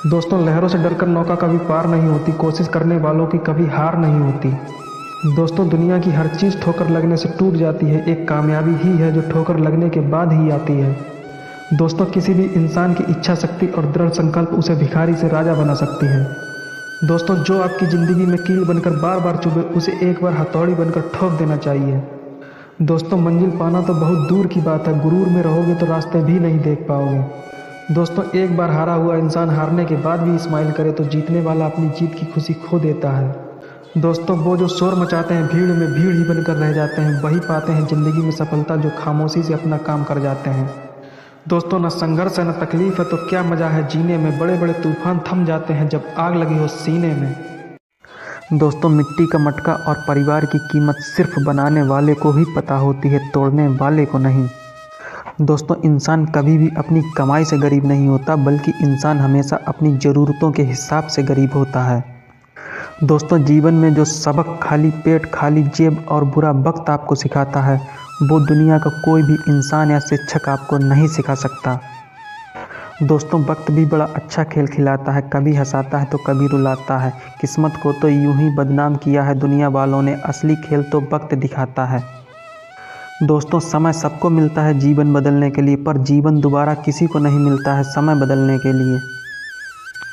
दोस्तों लहरों से डरकर नौका कभी पार नहीं होती, कोशिश करने वालों की कभी हार नहीं होती। दोस्तों दुनिया की हर चीज़ ठोकर लगने से टूट जाती है, एक कामयाबी ही है जो ठोकर लगने के बाद ही आती है। दोस्तों किसी भी इंसान की इच्छा शक्ति और दृढ़ संकल्प उसे भिखारी से राजा बना सकती है। दोस्तों जो आपकी ज़िंदगी में कील बनकर बार बार चुभे उसे एक बार हथौड़ी बनकर ठोक देना चाहिए। दोस्तों मंजिल पाना तो बहुत दूर की बात है, गुरूर में रहोगे तो रास्ते भी नहीं देख पाओगे। दोस्तों एक बार हारा हुआ इंसान हारने के बाद भी स्माइल करे तो जीतने वाला अपनी जीत की खुशी खो देता है। दोस्तों वो जो शोर मचाते हैं भीड़ में भीड़ ही बनकर रह जाते हैं, वही पाते हैं ज़िंदगी में सफलता जो खामोशी से अपना काम कर जाते हैं। दोस्तों न संघर्ष है न तकलीफ है तो क्या मज़ा है जीने में, बड़े बड़े तूफान थम जाते हैं जब आग लगी हो सीने में। दोस्तों मिट्टी का मटका और परिवार की कीमत सिर्फ बनाने वाले को ही पता होती है, तोड़ने वाले को नहीं। दोस्तों इंसान कभी भी अपनी कमाई से गरीब नहीं होता, बल्कि इंसान हमेशा अपनी ज़रूरतों के हिसाब से गरीब होता है। दोस्तों जीवन में जो सबक खाली पेट खाली जेब और बुरा वक्त आपको सिखाता है, वो दुनिया का कोई भी इंसान या शिक्षक आपको नहीं सिखा सकता। दोस्तों वक्त भी बड़ा अच्छा खेल खिलाता है, कभी हंसाता है तो कभी रुलाता है, किस्मत को तो यूं ही बदनाम किया है दुनिया वालों ने, असली खेल तो वक्त दिखाता है। दोस्तों समय सबको मिलता है जीवन बदलने के लिए, पर जीवन दोबारा किसी को नहीं मिलता है समय बदलने के लिए।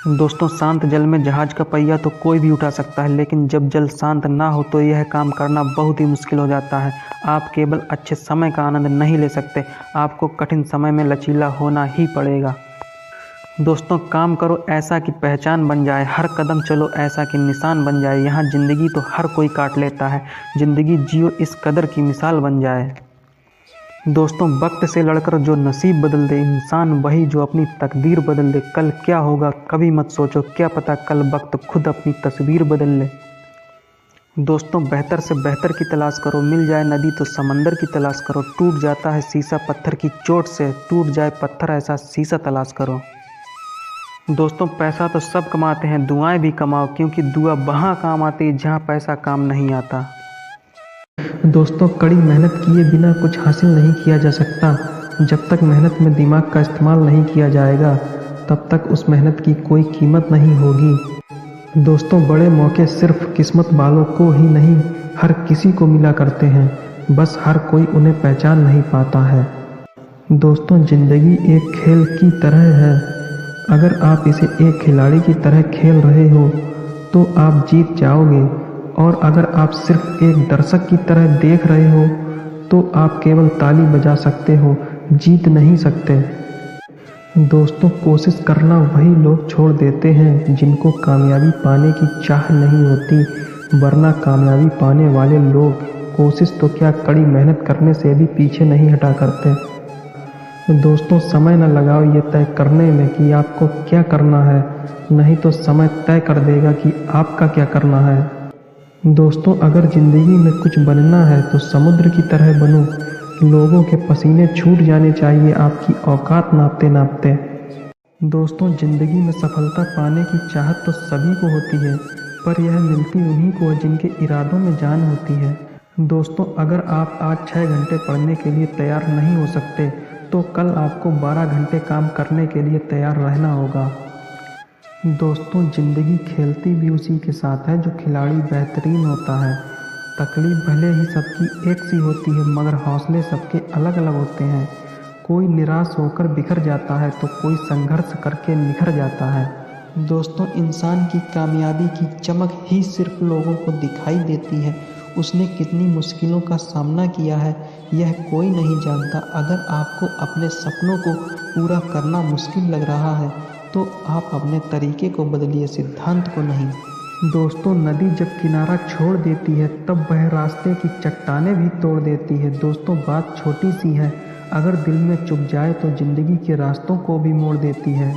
दोस्तों शांत जल में जहाज का पहिया तो कोई भी उठा सकता है, लेकिन जब जल शांत ना हो तो यह काम करना बहुत ही मुश्किल हो जाता है। आप केवल अच्छे समय का आनंद नहीं ले सकते, आपको कठिन समय में लचीला होना ही पड़ेगा। दोस्तों काम करो ऐसा कि पहचान बन जाए, हर कदम चलो ऐसा कि निशान बन जाए, यहाँ ज़िंदगी तो हर कोई काट लेता है, ज़िंदगी जियो इस कदर की मिसाल बन जाए। दोस्तों वक्त से लड़कर जो नसीब बदल दे इंसान वही जो अपनी तकदीर बदल दे, कल क्या होगा कभी मत सोचो, क्या पता कल वक्त खुद अपनी तस्वीर बदल ले। दोस्तों बेहतर से बेहतर की तलाश करो, मिल जाए नदी तो समंदर की तलाश करो, टूट जाता है शीशा पत्थर की चोट से, टूट जाए पत्थर ऐसा शीशा तलाश करो। दोस्तों पैसा तो सब कमाते हैं, दुआएं भी कमाओ, क्योंकि दुआ वहाँ काम आती है जहाँ पैसा काम नहीं आता। दोस्तों कड़ी मेहनत किए बिना कुछ हासिल नहीं किया जा सकता, जब तक मेहनत में दिमाग का इस्तेमाल नहीं किया जाएगा तब तक उस मेहनत की कोई कीमत नहीं होगी। दोस्तों बड़े मौके सिर्फ किस्मत वालों को ही नहीं हर किसी को मिला करते हैं, बस हर कोई उन्हें पहचान नहीं पाता है। दोस्तों ज़िंदगी एक खेल की तरह है, अगर आप इसे एक खिलाड़ी की तरह खेल रहे हो तो आप जीत जाओगे, और अगर आप सिर्फ एक दर्शक की तरह देख रहे हो तो आप केवल ताली बजा सकते हो, जीत नहीं सकते। दोस्तों कोशिश करना वही लोग छोड़ देते हैं जिनको कामयाबी पाने की चाह नहीं होती, वरना कामयाबी पाने वाले लोग कोशिश तो क्या कड़ी मेहनत करने से भी पीछे नहीं हटा करते। दोस्तों समय न लगाओ ये तय करने में कि आपको क्या करना है, नहीं तो समय तय कर देगा कि आपका क्या करना है। दोस्तों अगर ज़िंदगी में कुछ बनना है तो समुद्र की तरह बनो, लोगों के पसीने छूट जाने चाहिए आपकी औकात नापते नापते। दोस्तों ज़िंदगी में सफलता पाने की चाहत तो सभी को होती है, पर यह मिलती उन्हीं को है जिनके इरादों में जान होती है। दोस्तों अगर आप आज 6 घंटे पढ़ने के लिए तैयार नहीं हो सकते तो कल आपको 12 घंटे काम करने के लिए तैयार रहना होगा। दोस्तों ज़िंदगी खेलती भी उसी के साथ है जो खिलाड़ी बेहतरीन होता है, तकलीफ भले ही सबकी एक सी होती है मगर हौसले सबके अलग अलग होते हैं। कोई निराश होकर बिखर जाता है तो कोई संघर्ष करके निखर जाता है। दोस्तों इंसान की कामयाबी की चमक ही सिर्फ लोगों को दिखाई देती है, उसने कितनी मुश्किलों का सामना किया है यह कोई नहीं जानता। अगर आपको अपने सपनों को पूरा करना मुश्किल लग रहा है तो आप अपने तरीके को बदलिए, सिद्धांत को नहीं। दोस्तों नदी जब किनारा छोड़ देती है तब वह रास्ते की चट्टानें भी तोड़ देती है। दोस्तों बात छोटी सी है, अगर दिल में चुभ जाए तो ज़िंदगी के रास्तों को भी मोड़ देती है।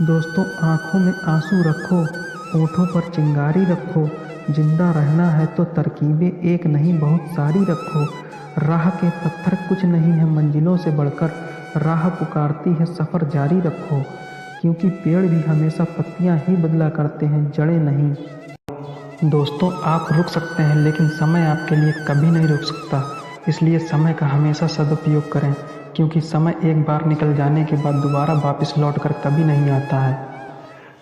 दोस्तों आँखों में आंसू रखो, होठों पर चिंगारी रखो, जिंदा रहना है तो तरकीबें एक नहीं बहुत सारी रखो। राह के पत्थर कुछ नहीं है मंजिलों से बढ़कर, राह पुकारती है सफ़र जारी रखो। क्योंकि पेड़ भी हमेशा पत्तियां ही बदला करते हैं, जड़ें नहीं। दोस्तों आप रुक सकते हैं लेकिन समय आपके लिए कभी नहीं रुक सकता, इसलिए समय का हमेशा सदुपयोग करें, क्योंकि समय एक बार निकल जाने के बाद दोबारा वापस लौट कर कभी नहीं आता है।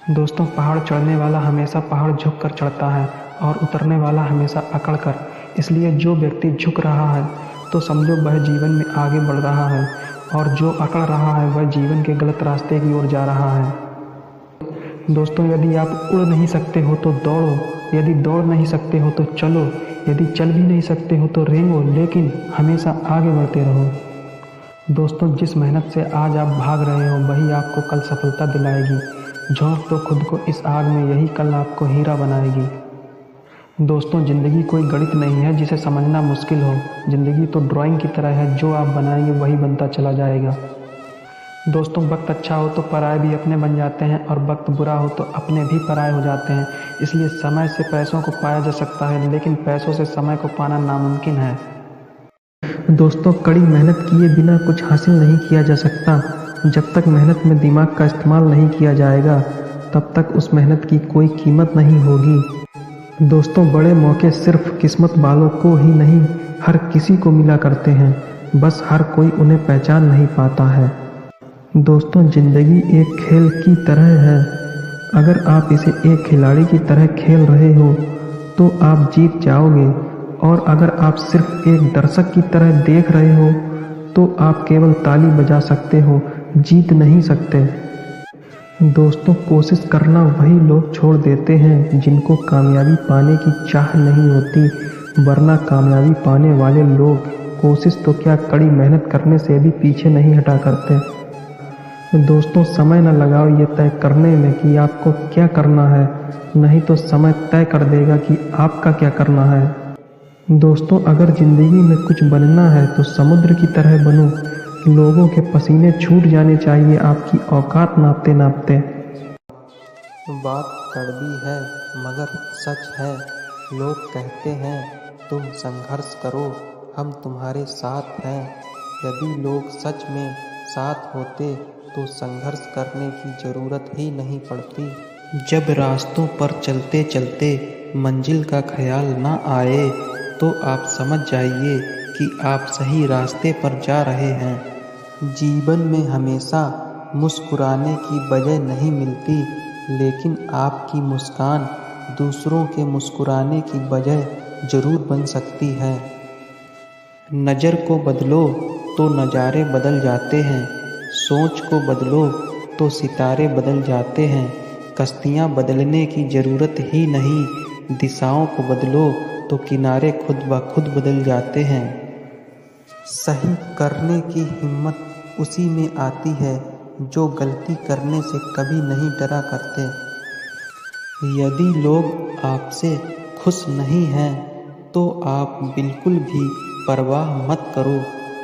दोस्तों पहाड़ चढ़ने वाला हमेशा पहाड़ झुक कर चढ़ता है और उतरने वाला हमेशा अकड़ कर, इसलिए जो व्यक्ति झुक रहा है तो समझो वह जीवन में आगे बढ़ रहा है, और जो अकड़ रहा है वह जीवन के गलत रास्ते की ओर जा रहा है। दोस्तों यदि आप उड़ नहीं सकते हो तो दौड़ो, यदि दौड़ नहीं सकते हो तो चलो, यदि चल भी नहीं सकते हो तो रेंगो, लेकिन हमेशा आगे बढ़ते रहो। दोस्तों जिस मेहनत से आज आप भाग रहे हो वही आपको कल सफलता दिलाएगी। झोंक दो खुद को इस आग में, यही कल आपको हीरा बनाएगी। दोस्तों ज़िंदगी कोई गणित नहीं है जिसे समझना मुश्किल हो, ज़िंदगी तो ड्राइंग की तरह है, जो आप बनाएंगे वही बनता चला जाएगा। दोस्तों वक्त अच्छा हो तो पराये भी अपने बन जाते हैं, और वक्त बुरा हो तो अपने भी पराये हो जाते हैं। इसलिए समय से पैसों को पाया जा सकता है, लेकिन पैसों से समय को पाना नामुमकिन है। दोस्तों कड़ी मेहनत किए बिना कुछ हासिल नहीं किया जा सकता। जब तक मेहनत में दिमाग का इस्तेमाल नहीं किया जाएगा तब तक उस मेहनत की कोई कीमत नहीं होगी। दोस्तों बड़े मौके सिर्फ किस्मत वालों को ही नहीं हर किसी को मिला करते हैं, बस हर कोई उन्हें पहचान नहीं पाता है। दोस्तों ज़िंदगी एक खेल की तरह है, अगर आप इसे एक खिलाड़ी की तरह खेल रहे हो तो आप जीत जाओगे, और अगर आप सिर्फ एक दर्शक की तरह देख रहे हो तो आप केवल ताली बजा सकते हो, जीत नहीं सकते। दोस्तों कोशिश करना वही लोग छोड़ देते हैं जिनको कामयाबी पाने की चाह नहीं होती, वरना कामयाबी पाने वाले लोग कोशिश तो क्या कड़ी मेहनत करने से भी पीछे नहीं हटा करते। दोस्तों समय न लगाओ ये तय करने में कि आपको क्या करना है, नहीं तो समय तय कर देगा कि आपका क्या करना है। दोस्तों अगर ज़िंदगी में कुछ बनना है तो समुद्र की तरह बनो, लोगों के पसीने छूट जाने चाहिए आपकी औकात नापते नापते। बात कड़वी है मगर सच है, लोग कहते हैं तुम संघर्ष करो, हम तुम्हारे साथ हैं। यदि लोग सच में साथ होते तो संघर्ष करने की ज़रूरत ही नहीं पड़ती। जब रास्तों पर चलते चलते मंजिल का ख्याल ना आए तो आप समझ जाइए कि आप सही रास्ते पर जा रहे हैं। जीवन में हमेशा मुस्कुराने की वजह नहीं मिलती, लेकिन आपकी मुस्कान दूसरों के मुस्कुराने की वजह ज़रूर बन सकती है। नज़र को बदलो तो नज़ारे बदल जाते हैं, सोच को बदलो तो सितारे बदल जाते हैं। कश्तियाँ बदलने की ज़रूरत ही नहीं, दिशाओं को बदलो तो किनारे खुद ब खुद बदल जाते हैं। सही करने की हिम्मत उसी में आती है जो गलती करने से कभी नहीं डरा करते। यदि लोग आपसे खुश नहीं हैं तो आप बिल्कुल भी परवाह मत करो,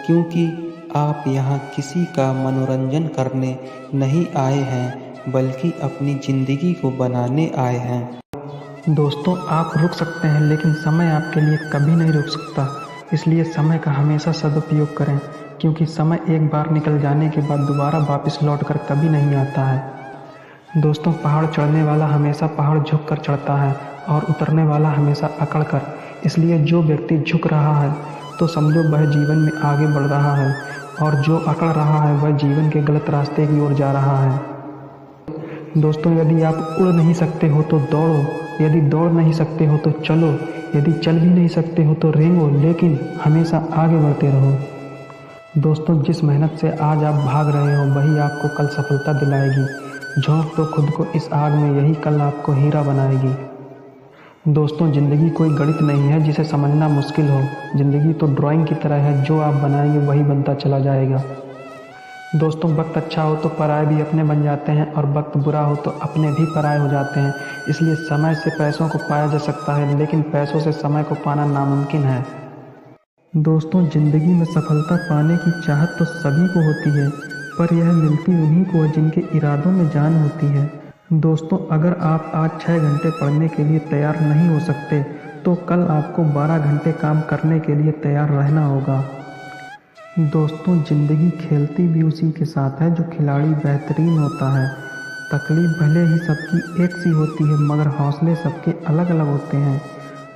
क्योंकि आप यहाँ किसी का मनोरंजन करने नहीं आए हैं, बल्कि अपनी ज़िंदगी को बनाने आए हैं। दोस्तों आप रुक सकते हैं लेकिन समय आपके लिए कभी नहीं रुक सकता, इसलिए समय का हमेशा सदुपयोग करें, क्योंकि समय एक बार निकल जाने के बाद दोबारा वापस लौट कर कभी नहीं आता है। दोस्तों पहाड़ चढ़ने वाला हमेशा पहाड़ झुक कर चढ़ता है और उतरने वाला हमेशा अकड़ कर, इसलिए जो व्यक्ति झुक रहा है तो समझो वह जीवन में आगे बढ़ रहा है, और जो अकड़ रहा है वह जीवन के गलत रास्ते की ओर जा रहा है। दोस्तों यदि आप उड़ नहीं सकते हो तो दौड़ो, यदि दौड़ नहीं सकते हो तो चलो, यदि चल भी नहीं सकते हो तो रेंगो, लेकिन हमेशा आगे बढ़ते रहो। दोस्तों जिस मेहनत से आज आप भाग रहे हो वही आपको कल सफलता दिलाएगी। झोंक दो खुद को इस आग में, यही कल आपको हीरा बनाएगी। दोस्तों ज़िंदगी कोई गणित नहीं है जिसे समझना मुश्किल हो, ज़िंदगी तो ड्राइंग की तरह है, जो आप बनाएंगे वही बनता चला जाएगा। दोस्तों वक्त अच्छा हो तो पराये भी अपने बन जाते हैं और वक्त बुरा हो तो अपने भी पराये हो जाते हैं। इसलिए समय से पैसों को पाया जा सकता है, लेकिन पैसों से समय को पाना नामुमकिन है। दोस्तों ज़िंदगी में सफलता पाने की चाहत तो सभी को होती है, पर यह मिलती उन्हीं को है जिनके इरादों में जान होती है। दोस्तों अगर आप आज 6 घंटे पढ़ने के लिए तैयार नहीं हो सकते तो कल आपको 12 घंटे काम करने के लिए तैयार रहना होगा। दोस्तों ज़िंदगी खेलती भी उसी के साथ है जो खिलाड़ी बेहतरीन होता है। तकलीफ भले ही सबकी एक सी होती है, मगर हौसले सबके अलग अलग होते हैं।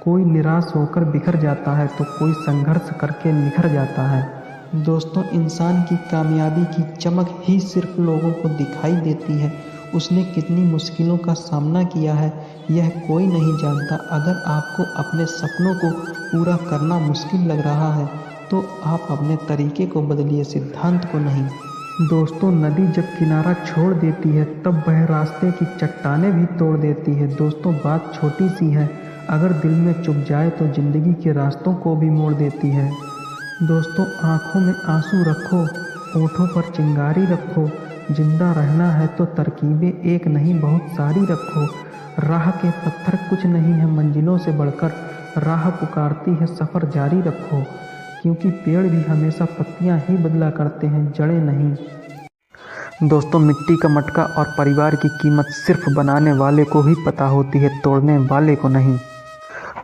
कोई निराश होकर बिखर जाता है तो कोई संघर्ष करके निखर जाता है। दोस्तों इंसान की कामयाबी की चमक ही सिर्फ लोगों को दिखाई देती है। उसने कितनी मुश्किलों का सामना किया है यह कोई नहीं जानता। अगर आपको अपने सपनों को पूरा करना मुश्किल लग रहा है तो आप अपने तरीके को बदलिए, सिद्धांत को नहीं। दोस्तों नदी जब किनारा छोड़ देती है तब वह रास्ते की चट्टानें भी तोड़ देती है। दोस्तों बात छोटी सी है, अगर दिल में चुभ जाए तो ज़िंदगी के रास्तों को भी मोड़ देती है। दोस्तों आँखों में आंसू रखो, होठों पर चिंगारी रखो। जिंदा रहना है तो तरकीबें एक नहीं बहुत सारी रखो। राह के पत्थर कुछ नहीं है मंजिलों से बढ़कर, राह पुकारती है सफ़र जारी रखो। क्योंकि पेड़ भी हमेशा पत्तियां ही बदला करते हैं, जड़ें नहीं। दोस्तों मिट्टी का मटका और परिवार की कीमत सिर्फ बनाने वाले को ही पता होती है, तोड़ने वाले को नहीं।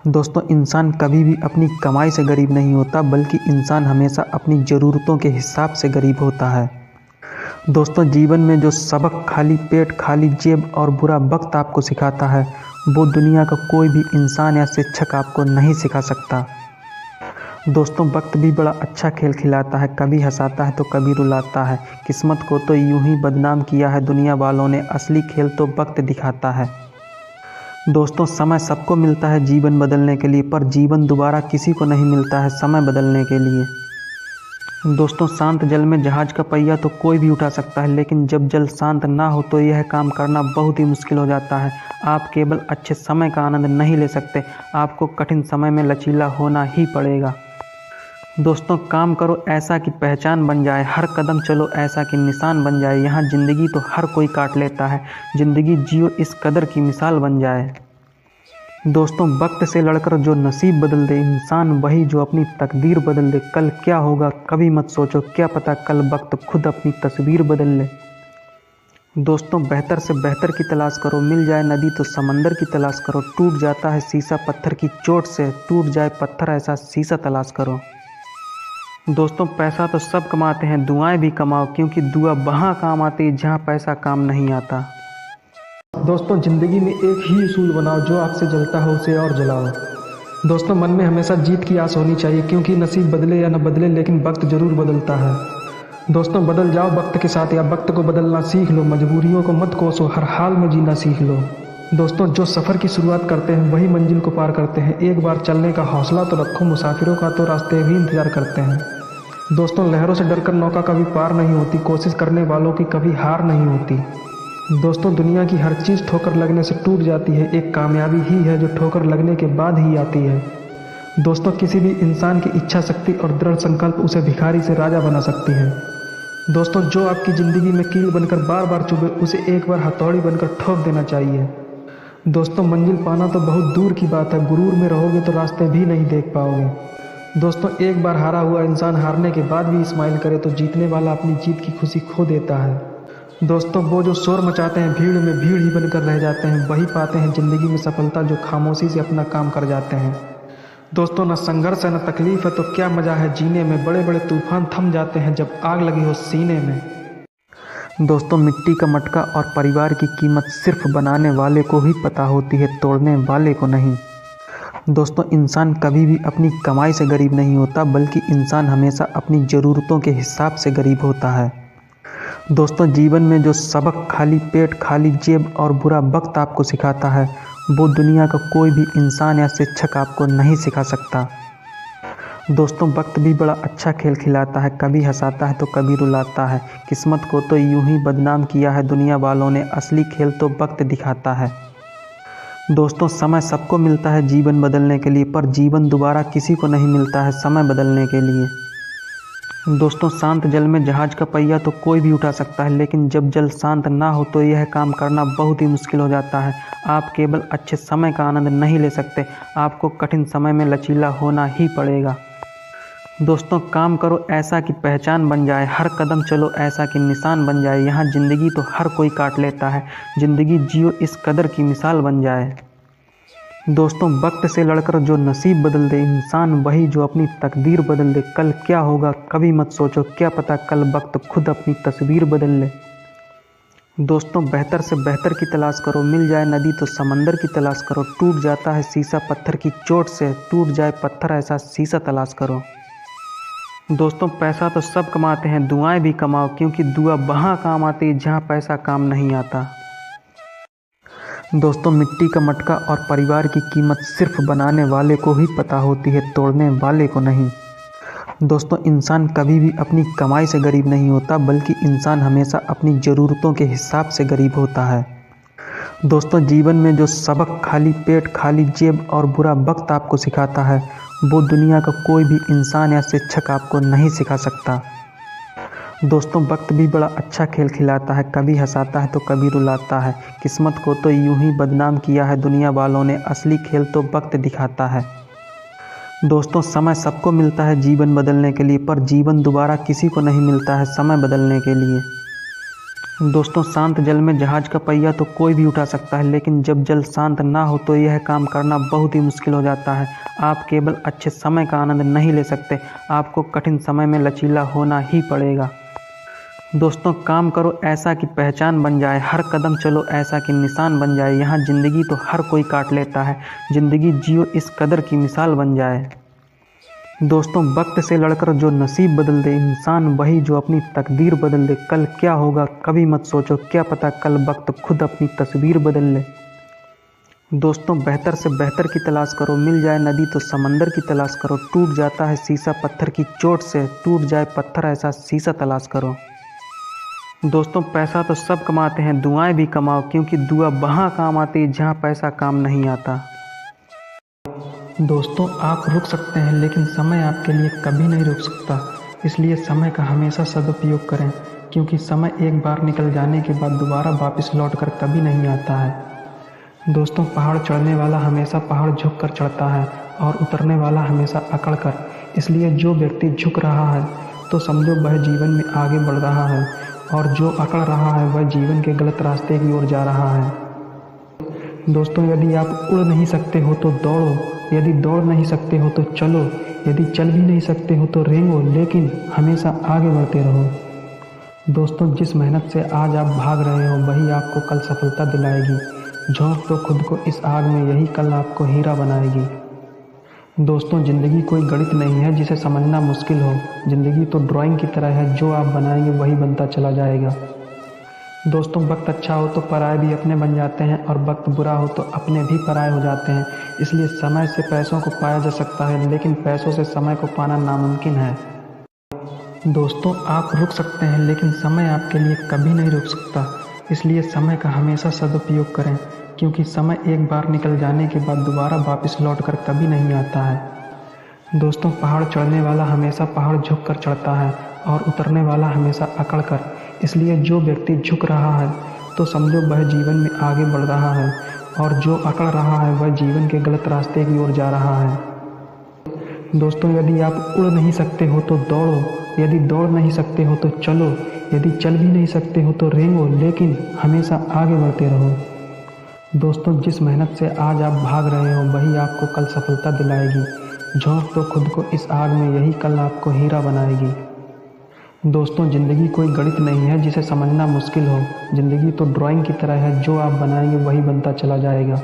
दोस्तों इंसान कभी भी अपनी कमाई से गरीब नहीं होता, बल्कि इंसान हमेशा अपनी ज़रूरतों के हिसाब से गरीब होता है। दोस्तों जीवन में जो सबक खाली पेट, खाली जेब और बुरा वक्त आपको सिखाता है, वो दुनिया का कोई भी इंसान या शिक्षक आपको नहीं सिखा सकता। दोस्तों वक्त भी बड़ा अच्छा खेल खिलाता है, कभी हंसाता है तो कभी रुलाता है। किस्मत को तो यूं ही बदनाम किया है दुनिया वालों ने, असली खेल तो वक्त दिखाता है। दोस्तों समय सबको मिलता है जीवन बदलने के लिए, पर जीवन दोबारा किसी को नहीं मिलता है समय बदलने के लिए। दोस्तों शांत जल में जहाज का पहिया तो कोई भी उठा सकता है, लेकिन जब जल शांत ना हो तो यह काम करना बहुत ही मुश्किल हो जाता है। आप केवल अच्छे समय का आनंद नहीं ले सकते, आपको कठिन समय में लचीला होना ही पड़ेगा। दोस्तों काम करो ऐसा कि पहचान बन जाए, हर कदम चलो ऐसा कि निशान बन जाए। यहाँ ज़िंदगी तो हर कोई काट लेता है, ज़िंदगी जियो इस कदर की मिसाल बन जाए। दोस्तों वक्त से लड़कर जो नसीब बदल दे, इंसान वही जो अपनी तकदीर बदल दे। कल क्या होगा कभी मत सोचो, क्या पता कल वक्त खुद अपनी तस्वीर बदल ले। दोस्तों बेहतर से बेहतर की तलाश करो, मिल जाए नदी तो समंदर की तलाश करो। टूट जाता है शीशा पत्थर की चोट से, टूट जाए पत्थर ऐसा शीशा तलाश करो। दोस्तों पैसा तो सब कमाते हैं, दुआएं भी कमाओ, क्योंकि दुआ वहाँ काम आती है जहाँ पैसा काम नहीं आता। दोस्तों ज़िंदगी में एक ही उसूल बनाओ, जो आग से जलता है उसे और जलाओ। दोस्तों मन में हमेशा जीत की आस होनी चाहिए, क्योंकि नसीब बदले या न बदले लेकिन वक्त ज़रूर बदलता है। दोस्तों बदल जाओ वक्त के साथ, या वक्त को बदलना सीख लो। मजबूरियों को मत कोसो, हर हाल में जीना सीख लो। दोस्तों जो सफ़र की शुरुआत करते हैं वही मंजिल को पार करते हैं। एक बार चलने का हौसला तो रखो, मुसाफिरों का तो रास्ते भी इंतज़ार करते हैं। दोस्तों लहरों से डरकर नौका कभी पार नहीं होती, कोशिश करने वालों की कभी हार नहीं होती। दोस्तों दुनिया की हर चीज़ ठोकर लगने से टूट जाती है, एक कामयाबी ही है जो ठोकर लगने के बाद ही आती है। दोस्तों किसी भी इंसान की इच्छा शक्ति और दृढ़ संकल्प उसे भिखारी से राजा बना सकती है। दोस्तों जो आपकी ज़िंदगी में कील बनकर बार बार चुभे, उसे एक बार हथौड़ी बनकर ठोक देना चाहिए। दोस्तों मंजिल पाना तो बहुत दूर की बात है, गुरूर में रहोगे तो रास्ते भी नहीं देख पाओगे। दोस्तों एक बार हारा हुआ इंसान हारने के बाद भी स्माइल करे तो जीतने वाला अपनी जीत की खुशी खो देता है। दोस्तों वो जो शोर मचाते हैं भीड़ में भीड़ ही बनकर रह जाते हैं, वही पाते हैं ज़िंदगी में सफलता जो खामोशी से अपना काम कर जाते हैं। दोस्तों न संघर्ष है न तकलीफ है तो क्या मज़ा है जीने में, बड़े बड़े तूफान थम जाते हैं जब आग लगी हो सीने में। दोस्तों मिट्टी का मटका और परिवार की कीमत सिर्फ बनाने वाले को ही पता होती है, तोड़ने वाले को नहीं। दोस्तों इंसान कभी भी अपनी कमाई से गरीब नहीं होता, बल्कि इंसान हमेशा अपनी ज़रूरतों के हिसाब से गरीब होता है। दोस्तों जीवन में जो सबक खाली पेट, खाली जेब और बुरा वक्त आपको सिखाता है, वो दुनिया का कोई भी इंसान या शिक्षक आपको नहीं सिखा सकता। दोस्तों वक्त भी बड़ा अच्छा खेल खिलाता है, कभी हंसाता है तो कभी रुलाता है। किस्मत को तो यूं ही बदनाम किया है दुनिया वालों ने, असली खेल तो वक्त दिखाता है। दोस्तों समय सबको मिलता है जीवन बदलने के लिए, पर जीवन दोबारा किसी को नहीं मिलता है समय बदलने के लिए। दोस्तों, शांत जल में जहाज का पहिया तो कोई भी उठा सकता है, लेकिन जब जल शांत ना हो तो यह काम करना बहुत ही मुश्किल हो जाता है। आप केवल अच्छे समय का आनंद नहीं ले सकते, आपको कठिन समय में लचीला होना ही पड़ेगा। दोस्तों, काम करो ऐसा कि पहचान बन जाए, हर कदम चलो ऐसा कि निशान बन जाए। यहाँ ज़िंदगी तो हर कोई काट लेता है, ज़िंदगी जियो इस कदर की मिसाल बन जाए। दोस्तों, वक्त से लड़कर जो नसीब बदल दे, इंसान वही जो अपनी तकदीर बदल दे। कल क्या होगा कभी मत सोचो, क्या पता कल वक्त खुद अपनी तस्वीर बदल ले। दोस्तों, बेहतर से बेहतर की तलाश करो, मिल जाए नदी तो समंदर की तलाश करो। टूट जाता है शीशा पत्थर की चोट से, टूट जाए पत्थर ऐसा शीशा तलाश करो। दोस्तों, पैसा तो सब कमाते हैं, दुआएं भी कमाओ, क्योंकि दुआ वहाँ काम आती है जहाँ पैसा काम नहीं आता। दोस्तों, मिट्टी का मटका और परिवार की कीमत सिर्फ बनाने वाले को ही पता होती है, तोड़ने वाले को नहीं। दोस्तों, इंसान कभी भी अपनी कमाई से गरीब नहीं होता, बल्कि इंसान हमेशा अपनी ज़रूरतों के हिसाब से गरीब होता है। दोस्तों, जीवन में जो सबक खाली पेट, खाली जेब और बुरा वक्त आपको सिखाता है, वो दुनिया का कोई भी इंसान या शिक्षक आपको नहीं सिखा सकता। दोस्तों, वक्त भी बड़ा अच्छा खेल खिलाता है, कभी हंसाता है तो कभी रुलाता है। किस्मत को तो यूं ही बदनाम किया है दुनिया वालों ने, असली खेल तो वक्त दिखाता है। दोस्तों, समय सबको मिलता है जीवन बदलने के लिए, पर जीवन दोबारा किसी को नहीं मिलता है समय बदलने के लिए। दोस्तों, शांत जल में जहाज का पहिया तो कोई भी उठा सकता है, लेकिन जब जल शांत ना हो तो यह काम करना बहुत ही मुश्किल हो जाता है। आप केवल अच्छे समय का आनंद नहीं ले सकते, आपको कठिन समय में लचीला होना ही पड़ेगा। दोस्तों, काम करो ऐसा कि पहचान बन जाए, हर कदम चलो ऐसा कि निशान बन जाए। यहाँ ज़िंदगी तो हर कोई काट लेता है, ज़िंदगी जियो इस कदर की मिसाल बन जाए। दोस्तों, वक्त से लड़कर जो नसीब बदल दे, इंसान वही जो अपनी तकदीर बदल दे। कल क्या होगा कभी मत सोचो, क्या पता कल वक्त खुद अपनी तस्वीर बदल ले। दोस्तों, बेहतर से बेहतर की तलाश करो, मिल जाए नदी तो समंदर की तलाश करो। टूट जाता है शीशा पत्थर की चोट से, टूट जाए पत्थर ऐसा शीशा तलाश करो। दोस्तों, पैसा तो सब कमाते हैं, दुआएं भी कमाओ, क्योंकि दुआ वहाँ काम आती है जहाँ पैसा काम नहीं आता। दोस्तों, आप रुक सकते हैं, लेकिन समय आपके लिए कभी नहीं रुक सकता। इसलिए समय का हमेशा सदुपयोग करें, क्योंकि समय एक बार निकल जाने के बाद दोबारा वापस लौटकर कभी नहीं आता है। दोस्तों, पहाड़ चढ़ने वाला हमेशा पहाड़ झुककर चढ़ता है और उतरने वाला हमेशा अकड़ कर। इसलिए जो व्यक्ति झुक रहा है तो समझो वह जीवन में आगे बढ़ रहा है, और जो अकड़ रहा है वह जीवन के गलत रास्ते की ओर जा रहा है। दोस्तों, यदि आप उड़ नहीं सकते हो तो दौड़ो, यदि दौड़ नहीं सकते हो तो चलो, यदि चल भी नहीं सकते हो तो रेंगो, लेकिन हमेशा आगे बढ़ते रहो। दोस्तों, जिस मेहनत से आज आप भाग रहे हो वही आपको कल सफलता दिलाएगी। झोंक दो खुद को इस आग में, यही कल आपको हीरा बनाएगी। दोस्तों, ज़िंदगी कोई गणित नहीं है जिसे समझना मुश्किल हो। ज़िंदगी तो ड्राइंग की तरह है, जो आप बनाएंगे वही बनता चला जाएगा। दोस्तों, वक्त अच्छा हो तो पराए भी अपने बन जाते हैं, और वक्त बुरा हो तो अपने भी पराए हो जाते हैं। इसलिए समय से पैसों को पाया जा सकता है, लेकिन पैसों से समय को पाना नामुमकिन है। दोस्तों, आप रुक सकते हैं, लेकिन समय आपके लिए कभी नहीं रुक सकता। इसलिए समय का हमेशा सदुपयोग करें, क्योंकि समय एक बार निकल जाने के बाद दोबारा वापस लौटकर कभी नहीं आता है। दोस्तों, पहाड़ चढ़ने वाला हमेशा पहाड़ झुककर चढ़ता है और उतरने वाला हमेशा अकड़ कर। इसलिए जो व्यक्ति झुक रहा है तो समझो वह जीवन में आगे बढ़ रहा है, और जो अकड़ रहा है वह जीवन के गलत रास्ते की ओर जा रहा है। दोस्तों, यदि आप उड़ नहीं सकते हो तो दौड़ो, यदि दौड़ नहीं सकते हो तो चलो, यदि चल भी नहीं सकते हो तो रेंगो, लेकिन हमेशा आगे बढ़ते रहो। दोस्तों, जिस मेहनत से आज आप भाग रहे हो वही आपको कल सफलता दिलाएगी। झोंक दो खुद को इस आग में, यही कल आपको हीरा बनाएगी। दोस्तों, ज़िंदगी कोई गणित नहीं है जिसे समझना मुश्किल हो। ज़िंदगी तो ड्राइंग की तरह है, जो आप बनाएंगे वही बनता चला जाएगा।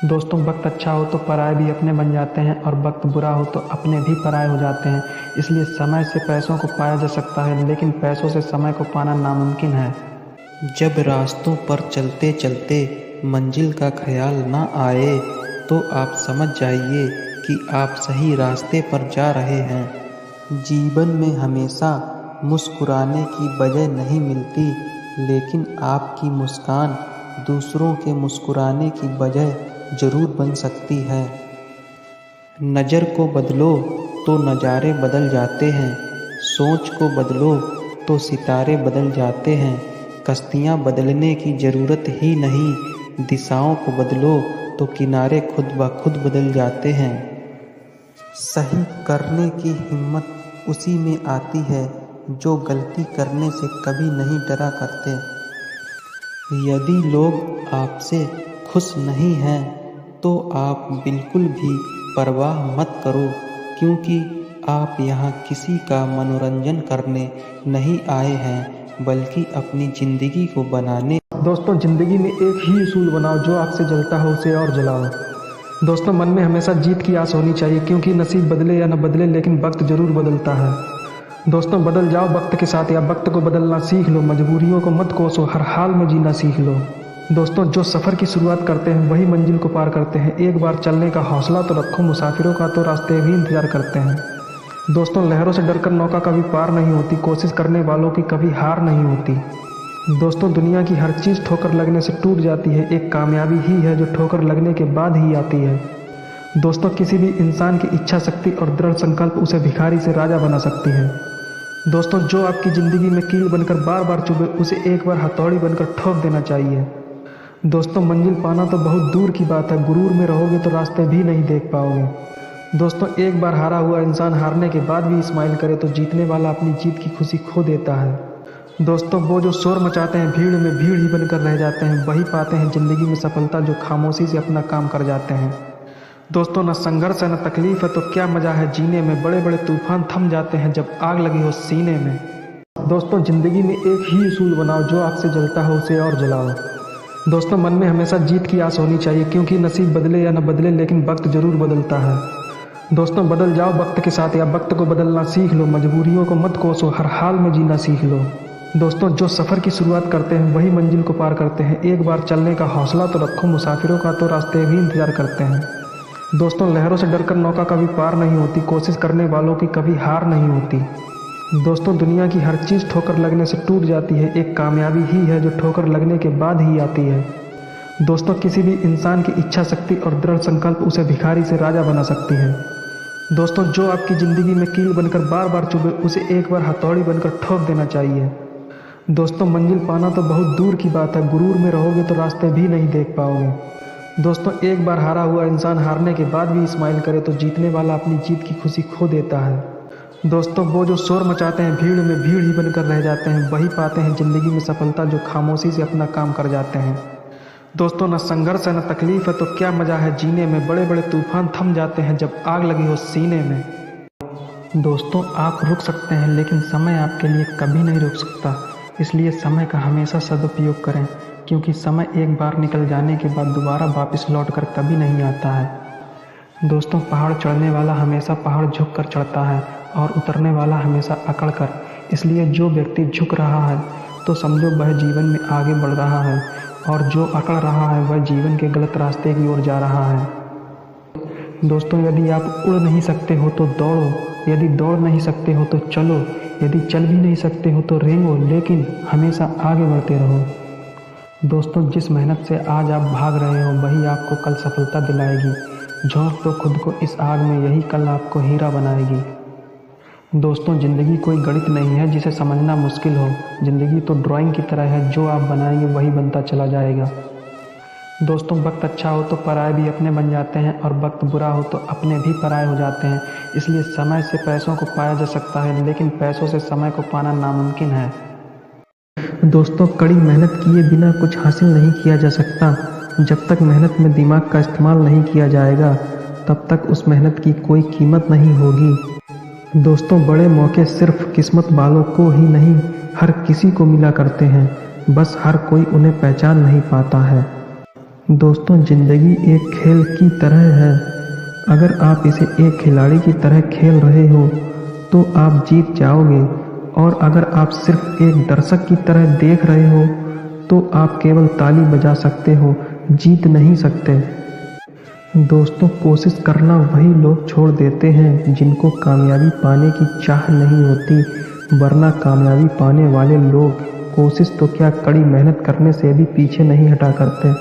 दोस्तों, वक्त अच्छा हो तो पराए भी अपने बन जाते हैं, और वक्त बुरा हो तो अपने भी पराए हो जाते हैं। इसलिए समय से पैसों को पाया जा सकता है, लेकिन पैसों से समय को पाना नामुमकिन है। जब रास्तों पर चलते चलते मंजिल का ख्याल ना आए, तो आप समझ जाइए कि आप सही रास्ते पर जा रहे हैं। जीवन में हमेशा मुस्कुराने की वजह नहीं मिलती, लेकिन आपकी मुस्कान दूसरों के मुस्कुराने की वजह ज़रूर बन सकती है। नज़र को बदलो तो नज़ारे बदल जाते हैं, सोच को बदलो तो सितारे बदल जाते हैं। कश्तियाँ बदलने की ज़रूरत ही नहीं, दिशाओं को बदलो तो किनारे खुद ब खुद बदल जाते हैं। सही करने की हिम्मत उसी में आती है जो गलती करने से कभी नहीं डरा करते। यदि लोग आपसे खुश नहीं हैं तो आप बिल्कुल भी परवाह मत करो, क्योंकि आप यहाँ किसी का मनोरंजन करने नहीं आए हैं बल्कि अपनी ज़िंदगी को बनाने। दोस्तों, ज़िंदगी में एक ही उसूल बनाओ, जो आग से जलता हो उसे और जलाओ। दोस्तों, मन में हमेशा जीत की आस होनी चाहिए, क्योंकि नसीब बदले या न बदले लेकिन वक्त ज़रूर बदलता है। दोस्तों, बदल जाओ वक्त के साथ या वक्त को बदलना सीख लो। मजबूरियों को मत कोसो, हर हाल में जीना सीख लो। दोस्तों, जो सफ़र की शुरुआत करते हैं वही मंजिल को पार करते हैं। एक बार चलने का हौसला तो रखो, मुसाफिरों का तो रास्ते भी इंतज़ार करते हैं। दोस्तों, लहरों से डरकर नौका कभी पार नहीं होती, कोशिश करने वालों की कभी हार नहीं होती। दोस्तों, दुनिया की हर चीज़ ठोकर लगने से टूट जाती है, एक कामयाबी ही है जो ठोकर लगने के बाद ही आती है। दोस्तों, किसी भी इंसान की इच्छा शक्ति और दृढ़ संकल्प उसे भिखारी से राजा बना सकती है। दोस्तों, जो आपकी ज़िंदगी में कील बनकर बार बार चुभे उसे एक बार हथौड़ी बनकर ठोक देना चाहिए। दोस्तों, मंजिल पाना तो बहुत दूर की बात है, गुरूर में रहोगे तो रास्ते भी नहीं देख पाओगे। दोस्तों, एक बार हारा हुआ इंसान हारने के बाद भी स्माइल करे तो जीतने वाला अपनी जीत की खुशी खो देता है। दोस्तों, वो जो शोर मचाते हैं भीड़ में भीड़ ही बनकर रह जाते हैं, वही पाते हैं ज़िंदगी में सफलता जो खामोशी से अपना काम कर जाते हैं। दोस्तों, न संघर्ष है न तकलीफ है तो क्या मज़ा है जीने में, बड़े बड़े तूफान थम जाते हैं जब आग लगी हो सीने में। दोस्तों, ज़िंदगी में एक ही उसूल बनाओ, जो आग से जलता हो उसे और जलाओ। दोस्तों, मन में हमेशा जीत की आस होनी चाहिए, क्योंकि नसीब बदले या न बदले लेकिन वक्त ज़रूर बदलता है। दोस्तों, बदल जाओ वक्त के साथ या वक्त को बदलना सीख लो। मजबूरियों को मत कोसो, हर हाल में जीना सीख लो। दोस्तों, जो सफ़र की शुरुआत करते हैं वही मंजिल को पार करते हैं। एक बार चलने का हौसला तो रखो, मुसाफिरों का तो रास्ते भी इंतज़ार करते हैं। दोस्तों, लहरों से डरकर नौका कभी पार नहीं होती, कोशिश करने वालों की कभी हार नहीं होती। दोस्तों, दुनिया की हर चीज़ ठोकर लगने से टूट जाती है, एक कामयाबी ही है जो ठोकर लगने के बाद ही आती है। दोस्तों, किसी भी इंसान की इच्छा शक्ति और दृढ़ संकल्प उसे भिखारी से राजा बना सकती है। दोस्तों, जो आपकी ज़िंदगी में कील बनकर बार बार चुभे उसे एक बार हथौड़ी बनकर ठोक देना चाहिए। दोस्तों, मंजिल पाना तो बहुत दूर की बात है, गुरूर में रहोगे तो रास्ते भी नहीं देख पाओगे। दोस्तों, एक बार हारा हुआ इंसान हारने के बाद भी स्माइल करे तो जीतने वाला अपनी जीत की खुशी खो देता है। दोस्तों, वो जो शोर मचाते हैं भीड़ में भीड़ ही बनकर रह जाते हैं, वही पाते हैं ज़िंदगी में सफलता जो खामोशी से अपना काम कर जाते हैं। दोस्तों, न संघर्ष है न तकलीफ है तो क्या मज़ा है जीने में, बड़े बड़े तूफान थम जाते हैं जब आग लगी हो सीने में। दोस्तों, आप रुक सकते हैं लेकिन समय आपके लिए कभी नहीं रुक सकता, इसलिए समय का हमेशा सदुपयोग करें, क्योंकि समय एक बार निकल जाने के बाद दोबारा वापस लौट कर कभी नहीं आता है। दोस्तों, पहाड़ चढ़ने वाला हमेशा पहाड़ झुक कर चढ़ता है और उतरने वाला हमेशा अकड़ कर, इसलिए जो व्यक्ति झुक रहा है तो समझो वह जीवन में आगे बढ़ रहा है, और जो अकड़ रहा है वह जीवन के गलत रास्ते की ओर जा रहा है। दोस्तों, यदि आप उड़ नहीं सकते हो तो दौड़ो, यदि दौड़ नहीं सकते हो तो चलो, यदि चल भी नहीं सकते हो तो रेंगो, लेकिन हमेशा आगे बढ़ते रहो। दोस्तों, जिस मेहनत से आज आप भाग रहे हो वही आपको कल सफलता दिलाएगी। झोंक दो खुद को इस आग में, यही कल आपको हीरा बनाएगी। दोस्तों, ज़िंदगी कोई गणित नहीं है जिसे समझना मुश्किल हो, ज़िंदगी तो ड्राइंग की तरह है, जो आप बनाएंगे वही बनता चला जाएगा। दोस्तों, वक्त अच्छा हो तो पराये भी अपने बन जाते हैं और वक्त बुरा हो तो अपने भी पराये हो जाते हैं। इसलिए समय से पैसों को पाया जा सकता है, लेकिन पैसों से समय को पाना नामुमकिन है। दोस्तों, कड़ी मेहनत किए बिना कुछ हासिल नहीं किया जा सकता। जब तक मेहनत में दिमाग का इस्तेमाल नहीं किया जाएगा तब तक उस मेहनत की कोई कीमत नहीं होगी। दोस्तों, बड़े मौके सिर्फ किस्मत वालों को ही नहीं हर किसी को मिला करते हैं, बस हर कोई उन्हें पहचान नहीं पाता है। दोस्तों, ज़िंदगी एक खेल की तरह है, अगर आप इसे एक खिलाड़ी की तरह खेल रहे हो तो आप जीत जाओगे, और अगर आप सिर्फ एक दर्शक की तरह देख रहे हो तो आप केवल ताली बजा सकते हो, जीत नहीं सकते। दोस्तों, कोशिश करना वही लोग छोड़ देते हैं जिनको कामयाबी पाने की चाह नहीं होती, वरना कामयाबी पाने वाले लोग कोशिश तो क्या कड़ी मेहनत करने से भी पीछे नहीं हटा करते।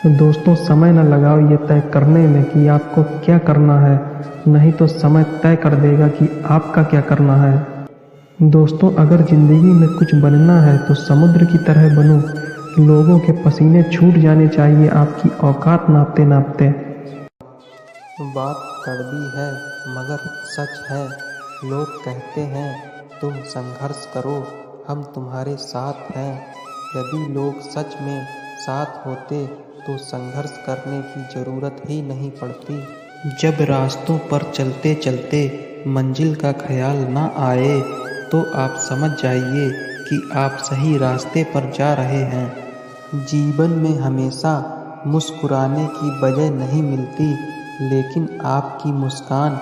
दोस्तों, समय न लगाओ ये तय करने में कि आपको क्या करना है, नहीं तो समय तय कर देगा कि आपका क्या करना है। दोस्तों, अगर ज़िंदगी में कुछ बनना है तो समुद्र की तरह बनो। लोगों के पसीने छूट जाने चाहिए आपकी औकात नापते नापते। बात कड़वी है मगर सच है। लोग कहते हैं तुम संघर्ष करो, हम तुम्हारे साथ हैं। यदि लोग सच में साथ होते तो संघर्ष करने की ज़रूरत ही नहीं पड़ती। जब रास्तों पर चलते चलते मंजिल का ख्याल ना आए तो आप समझ जाइए कि आप सही रास्ते पर जा रहे हैं। जीवन में हमेशा मुस्कुराने की वजह नहीं मिलती, लेकिन आपकी मुस्कान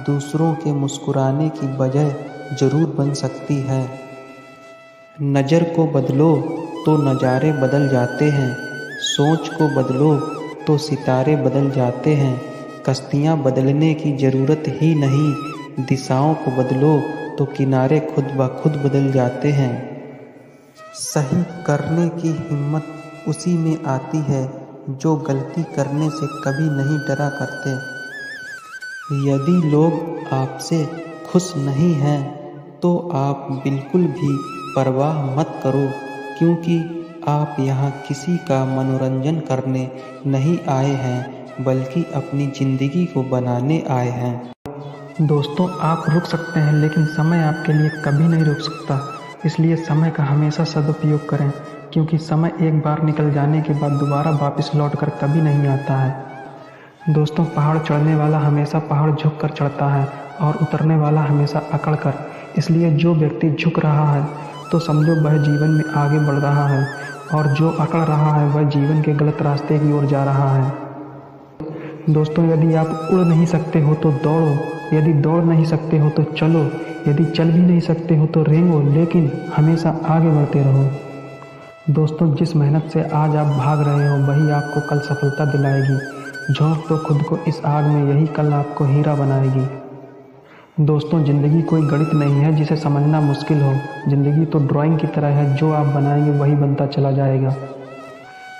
दूसरों के मुस्कुराने की वजह ज़रूर बन सकती है। नज़र को बदलो तो नज़ारे बदल जाते हैं, सोच को बदलो तो सितारे बदल जाते हैं। कश्तियाँ बदलने की ज़रूरत ही नहीं, दिशाओं को बदलो तो किनारे खुद ब खुद बदल जाते हैं। सही करने की हिम्मत उसी में आती है जो गलती करने से कभी नहीं डरा करते। यदि लोग आपसे खुश नहीं हैं तो आप बिल्कुल भी परवाह मत करो, क्योंकि आप यहाँ किसी का मनोरंजन करने नहीं आए हैं बल्कि अपनी ज़िंदगी को बनाने आए हैं। दोस्तों, आप रुक सकते हैं लेकिन समय आपके लिए कभी नहीं रुक सकता। इसलिए समय का हमेशा सदुपयोग करें, क्योंकि समय एक बार निकल जाने के बाद दोबारा वापस लौट कर कभी नहीं आता है। दोस्तों, पहाड़ चढ़ने वाला हमेशा पहाड़ झुक कर चढ़ता है और उतरने वाला हमेशा अकड़ कर। इसलिए जो व्यक्ति झुक रहा है तो समझो वह जीवन में आगे बढ़ रहा है, और जो अकड़ रहा है वह जीवन के गलत रास्ते की ओर जा रहा है। दोस्तों, यदि आप उड़ नहीं सकते हो तो दौड़ो, यदि दौड़ नहीं सकते हो तो चलो, यदि चल भी नहीं सकते हो तो रेंगो, लेकिन हमेशा आगे बढ़ते रहो। दोस्तों, जिस मेहनत से आज आप भाग रहे हो वही आपको कल सफलता दिलाएगी। झोंक दो खुद को इस आग में, यही कल आपको हीरा बनाएगी। दोस्तों, ज़िंदगी कोई गणित नहीं है जिसे समझना मुश्किल हो। ज़िंदगी तो ड्राइंग की तरह है, जो आप बनाएंगे वही बनता चला जाएगा।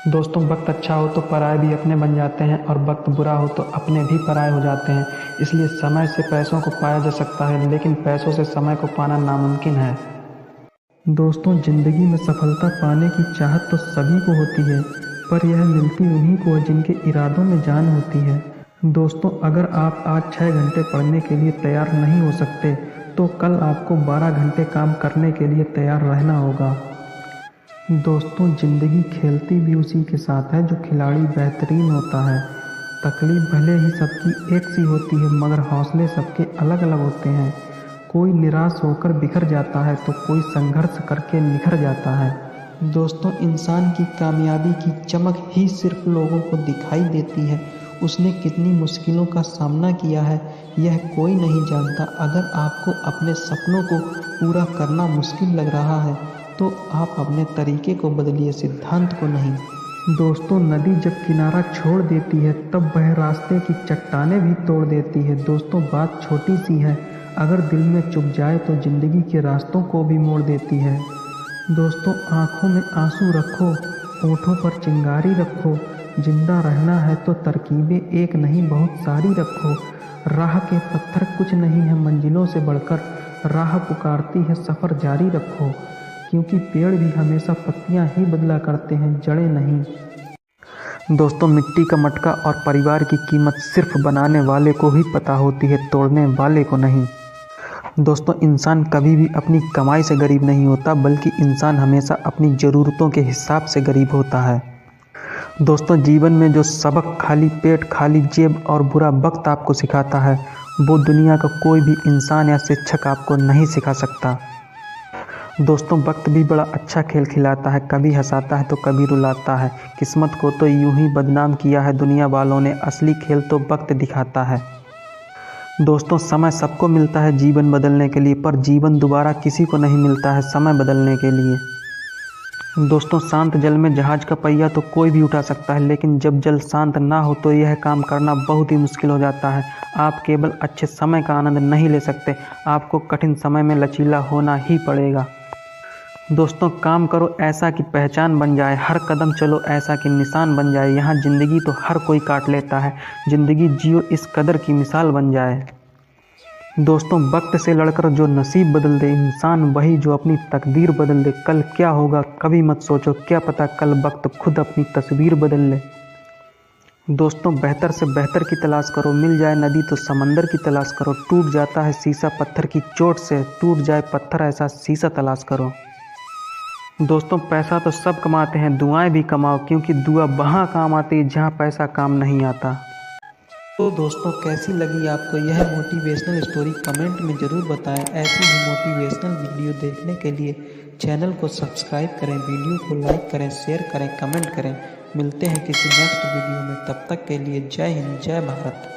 दोस्तों, वक्त अच्छा हो तो पराये भी अपने बन जाते हैं, और वक्त बुरा हो तो अपने भी पराये हो जाते हैं। इसलिए समय से पैसों को पाया जा सकता है, लेकिन पैसों से समय को पाना नामुमकिन है। दोस्तों, ज़िंदगी में सफलता पाने की चाहत तो सभी को होती है, पर यह मिलती उन्हीं को है जिनके इरादों में जान होती है। दोस्तों, अगर आप आज 6 घंटे पढ़ने के लिए तैयार नहीं हो सकते तो कल आपको 12 घंटे काम करने के लिए तैयार रहना होगा। दोस्तों, ज़िंदगी खेलती भी उसी के साथ है जो खिलाड़ी बेहतरीन होता है। तकलीफ भले ही सबकी एक सी होती है, मगर हौसले सबके अलग अलग होते हैं। कोई निराश होकर बिखर जाता है तो कोई संघर्ष करके निखर जाता है। दोस्तों, इंसान की कामयाबी की चमक ही सिर्फ लोगों को दिखाई देती है। उसने कितनी मुश्किलों का सामना किया है यह कोई नहीं जानता। अगर आपको अपने सपनों को पूरा करना मुश्किल लग रहा है तो आप अपने तरीके को बदलिए, सिद्धांत को नहीं। दोस्तों, नदी जब किनारा छोड़ देती है तब वह रास्ते की चट्टानें भी तोड़ देती है। दोस्तों, बात छोटी सी है, अगर दिल में चुभ जाए तो ज़िंदगी के रास्तों को भी मोड़ देती है। दोस्तों, आँखों में आंसू रखो, होठों पर चिंगारी रखो। जिंदा रहना है तो तरकीबें एक नहीं बहुत सारी रखो। राह के पत्थर कुछ नहीं है मंजिलों से बढ़कर, राह पुकारती है सफ़र जारी रखो। क्योंकि पेड़ भी हमेशा पत्तियां ही बदला करते हैं, जड़ें नहीं। दोस्तों, मिट्टी का मटका और परिवार की कीमत सिर्फ बनाने वाले को ही पता होती है, तोड़ने वाले को नहीं। दोस्तों, इंसान कभी भी अपनी कमाई से गरीब नहीं होता, बल्कि इंसान हमेशा अपनी ज़रूरतों के हिसाब से गरीब होता है। दोस्तों, जीवन में जो सबक खाली पेट, खाली जेब और बुरा वक्त आपको सिखाता है, वो दुनिया का कोई भी इंसान या शिक्षक आपको नहीं सिखा सकता। दोस्तों, वक्त भी बड़ा अच्छा खेल खिलाता है, कभी हंसाता है तो कभी रुलाता है। किस्मत को तो यूं ही बदनाम किया है दुनिया वालों ने, असली खेल तो वक्त दिखाता है। दोस्तों, समय सबको मिलता है जीवन बदलने के लिए, पर जीवन दोबारा किसी को नहीं मिलता है समय बदलने के लिए। दोस्तों, शांत जल में जहाज का पहिया तो कोई भी उठा सकता है, लेकिन जब जल शांत ना हो तो यह काम करना बहुत ही मुश्किल हो जाता है। आप केवल अच्छे समय का आनंद नहीं ले सकते, आपको कठिन समय में लचीला होना ही पड़ेगा। दोस्तों, काम करो ऐसा कि पहचान बन जाए, हर कदम चलो ऐसा कि निशान बन जाए। यहाँ ज़िंदगी तो हर कोई काट लेता है, ज़िंदगी जियो इस कदर की मिसाल बन जाए। दोस्तों, वक्त से लड़कर जो नसीब बदल दे इंसान वही जो अपनी तकदीर बदल दे। कल क्या होगा कभी मत सोचो, क्या पता कल वक्त खुद अपनी तस्वीर बदल ले। दोस्तों, बेहतर से बेहतर की तलाश करो, मिल जाए नदी तो समंदर की तलाश करो। टूट जाता है शीशा पत्थर की चोट से, टूट जाए पत्थर ऐसा शीशा तलाश करो। दोस्तों, पैसा तो सब कमाते हैं, दुआएं भी कमाओ, क्योंकि दुआ वहाँ काम आती है जहाँ पैसा काम नहीं आता। तो दोस्तों, कैसी लगी आपको यह मोटिवेशनल स्टोरी कमेंट में ज़रूर बताएं। ऐसी ही मोटिवेशनल वीडियो देखने के लिए चैनल को सब्सक्राइब करें, वीडियो को लाइक करें, शेयर करें, कमेंट करें। मिलते हैं किसी नेक्स्ट वीडियो में, तब तक के लिए जय हिंद, जय भारत।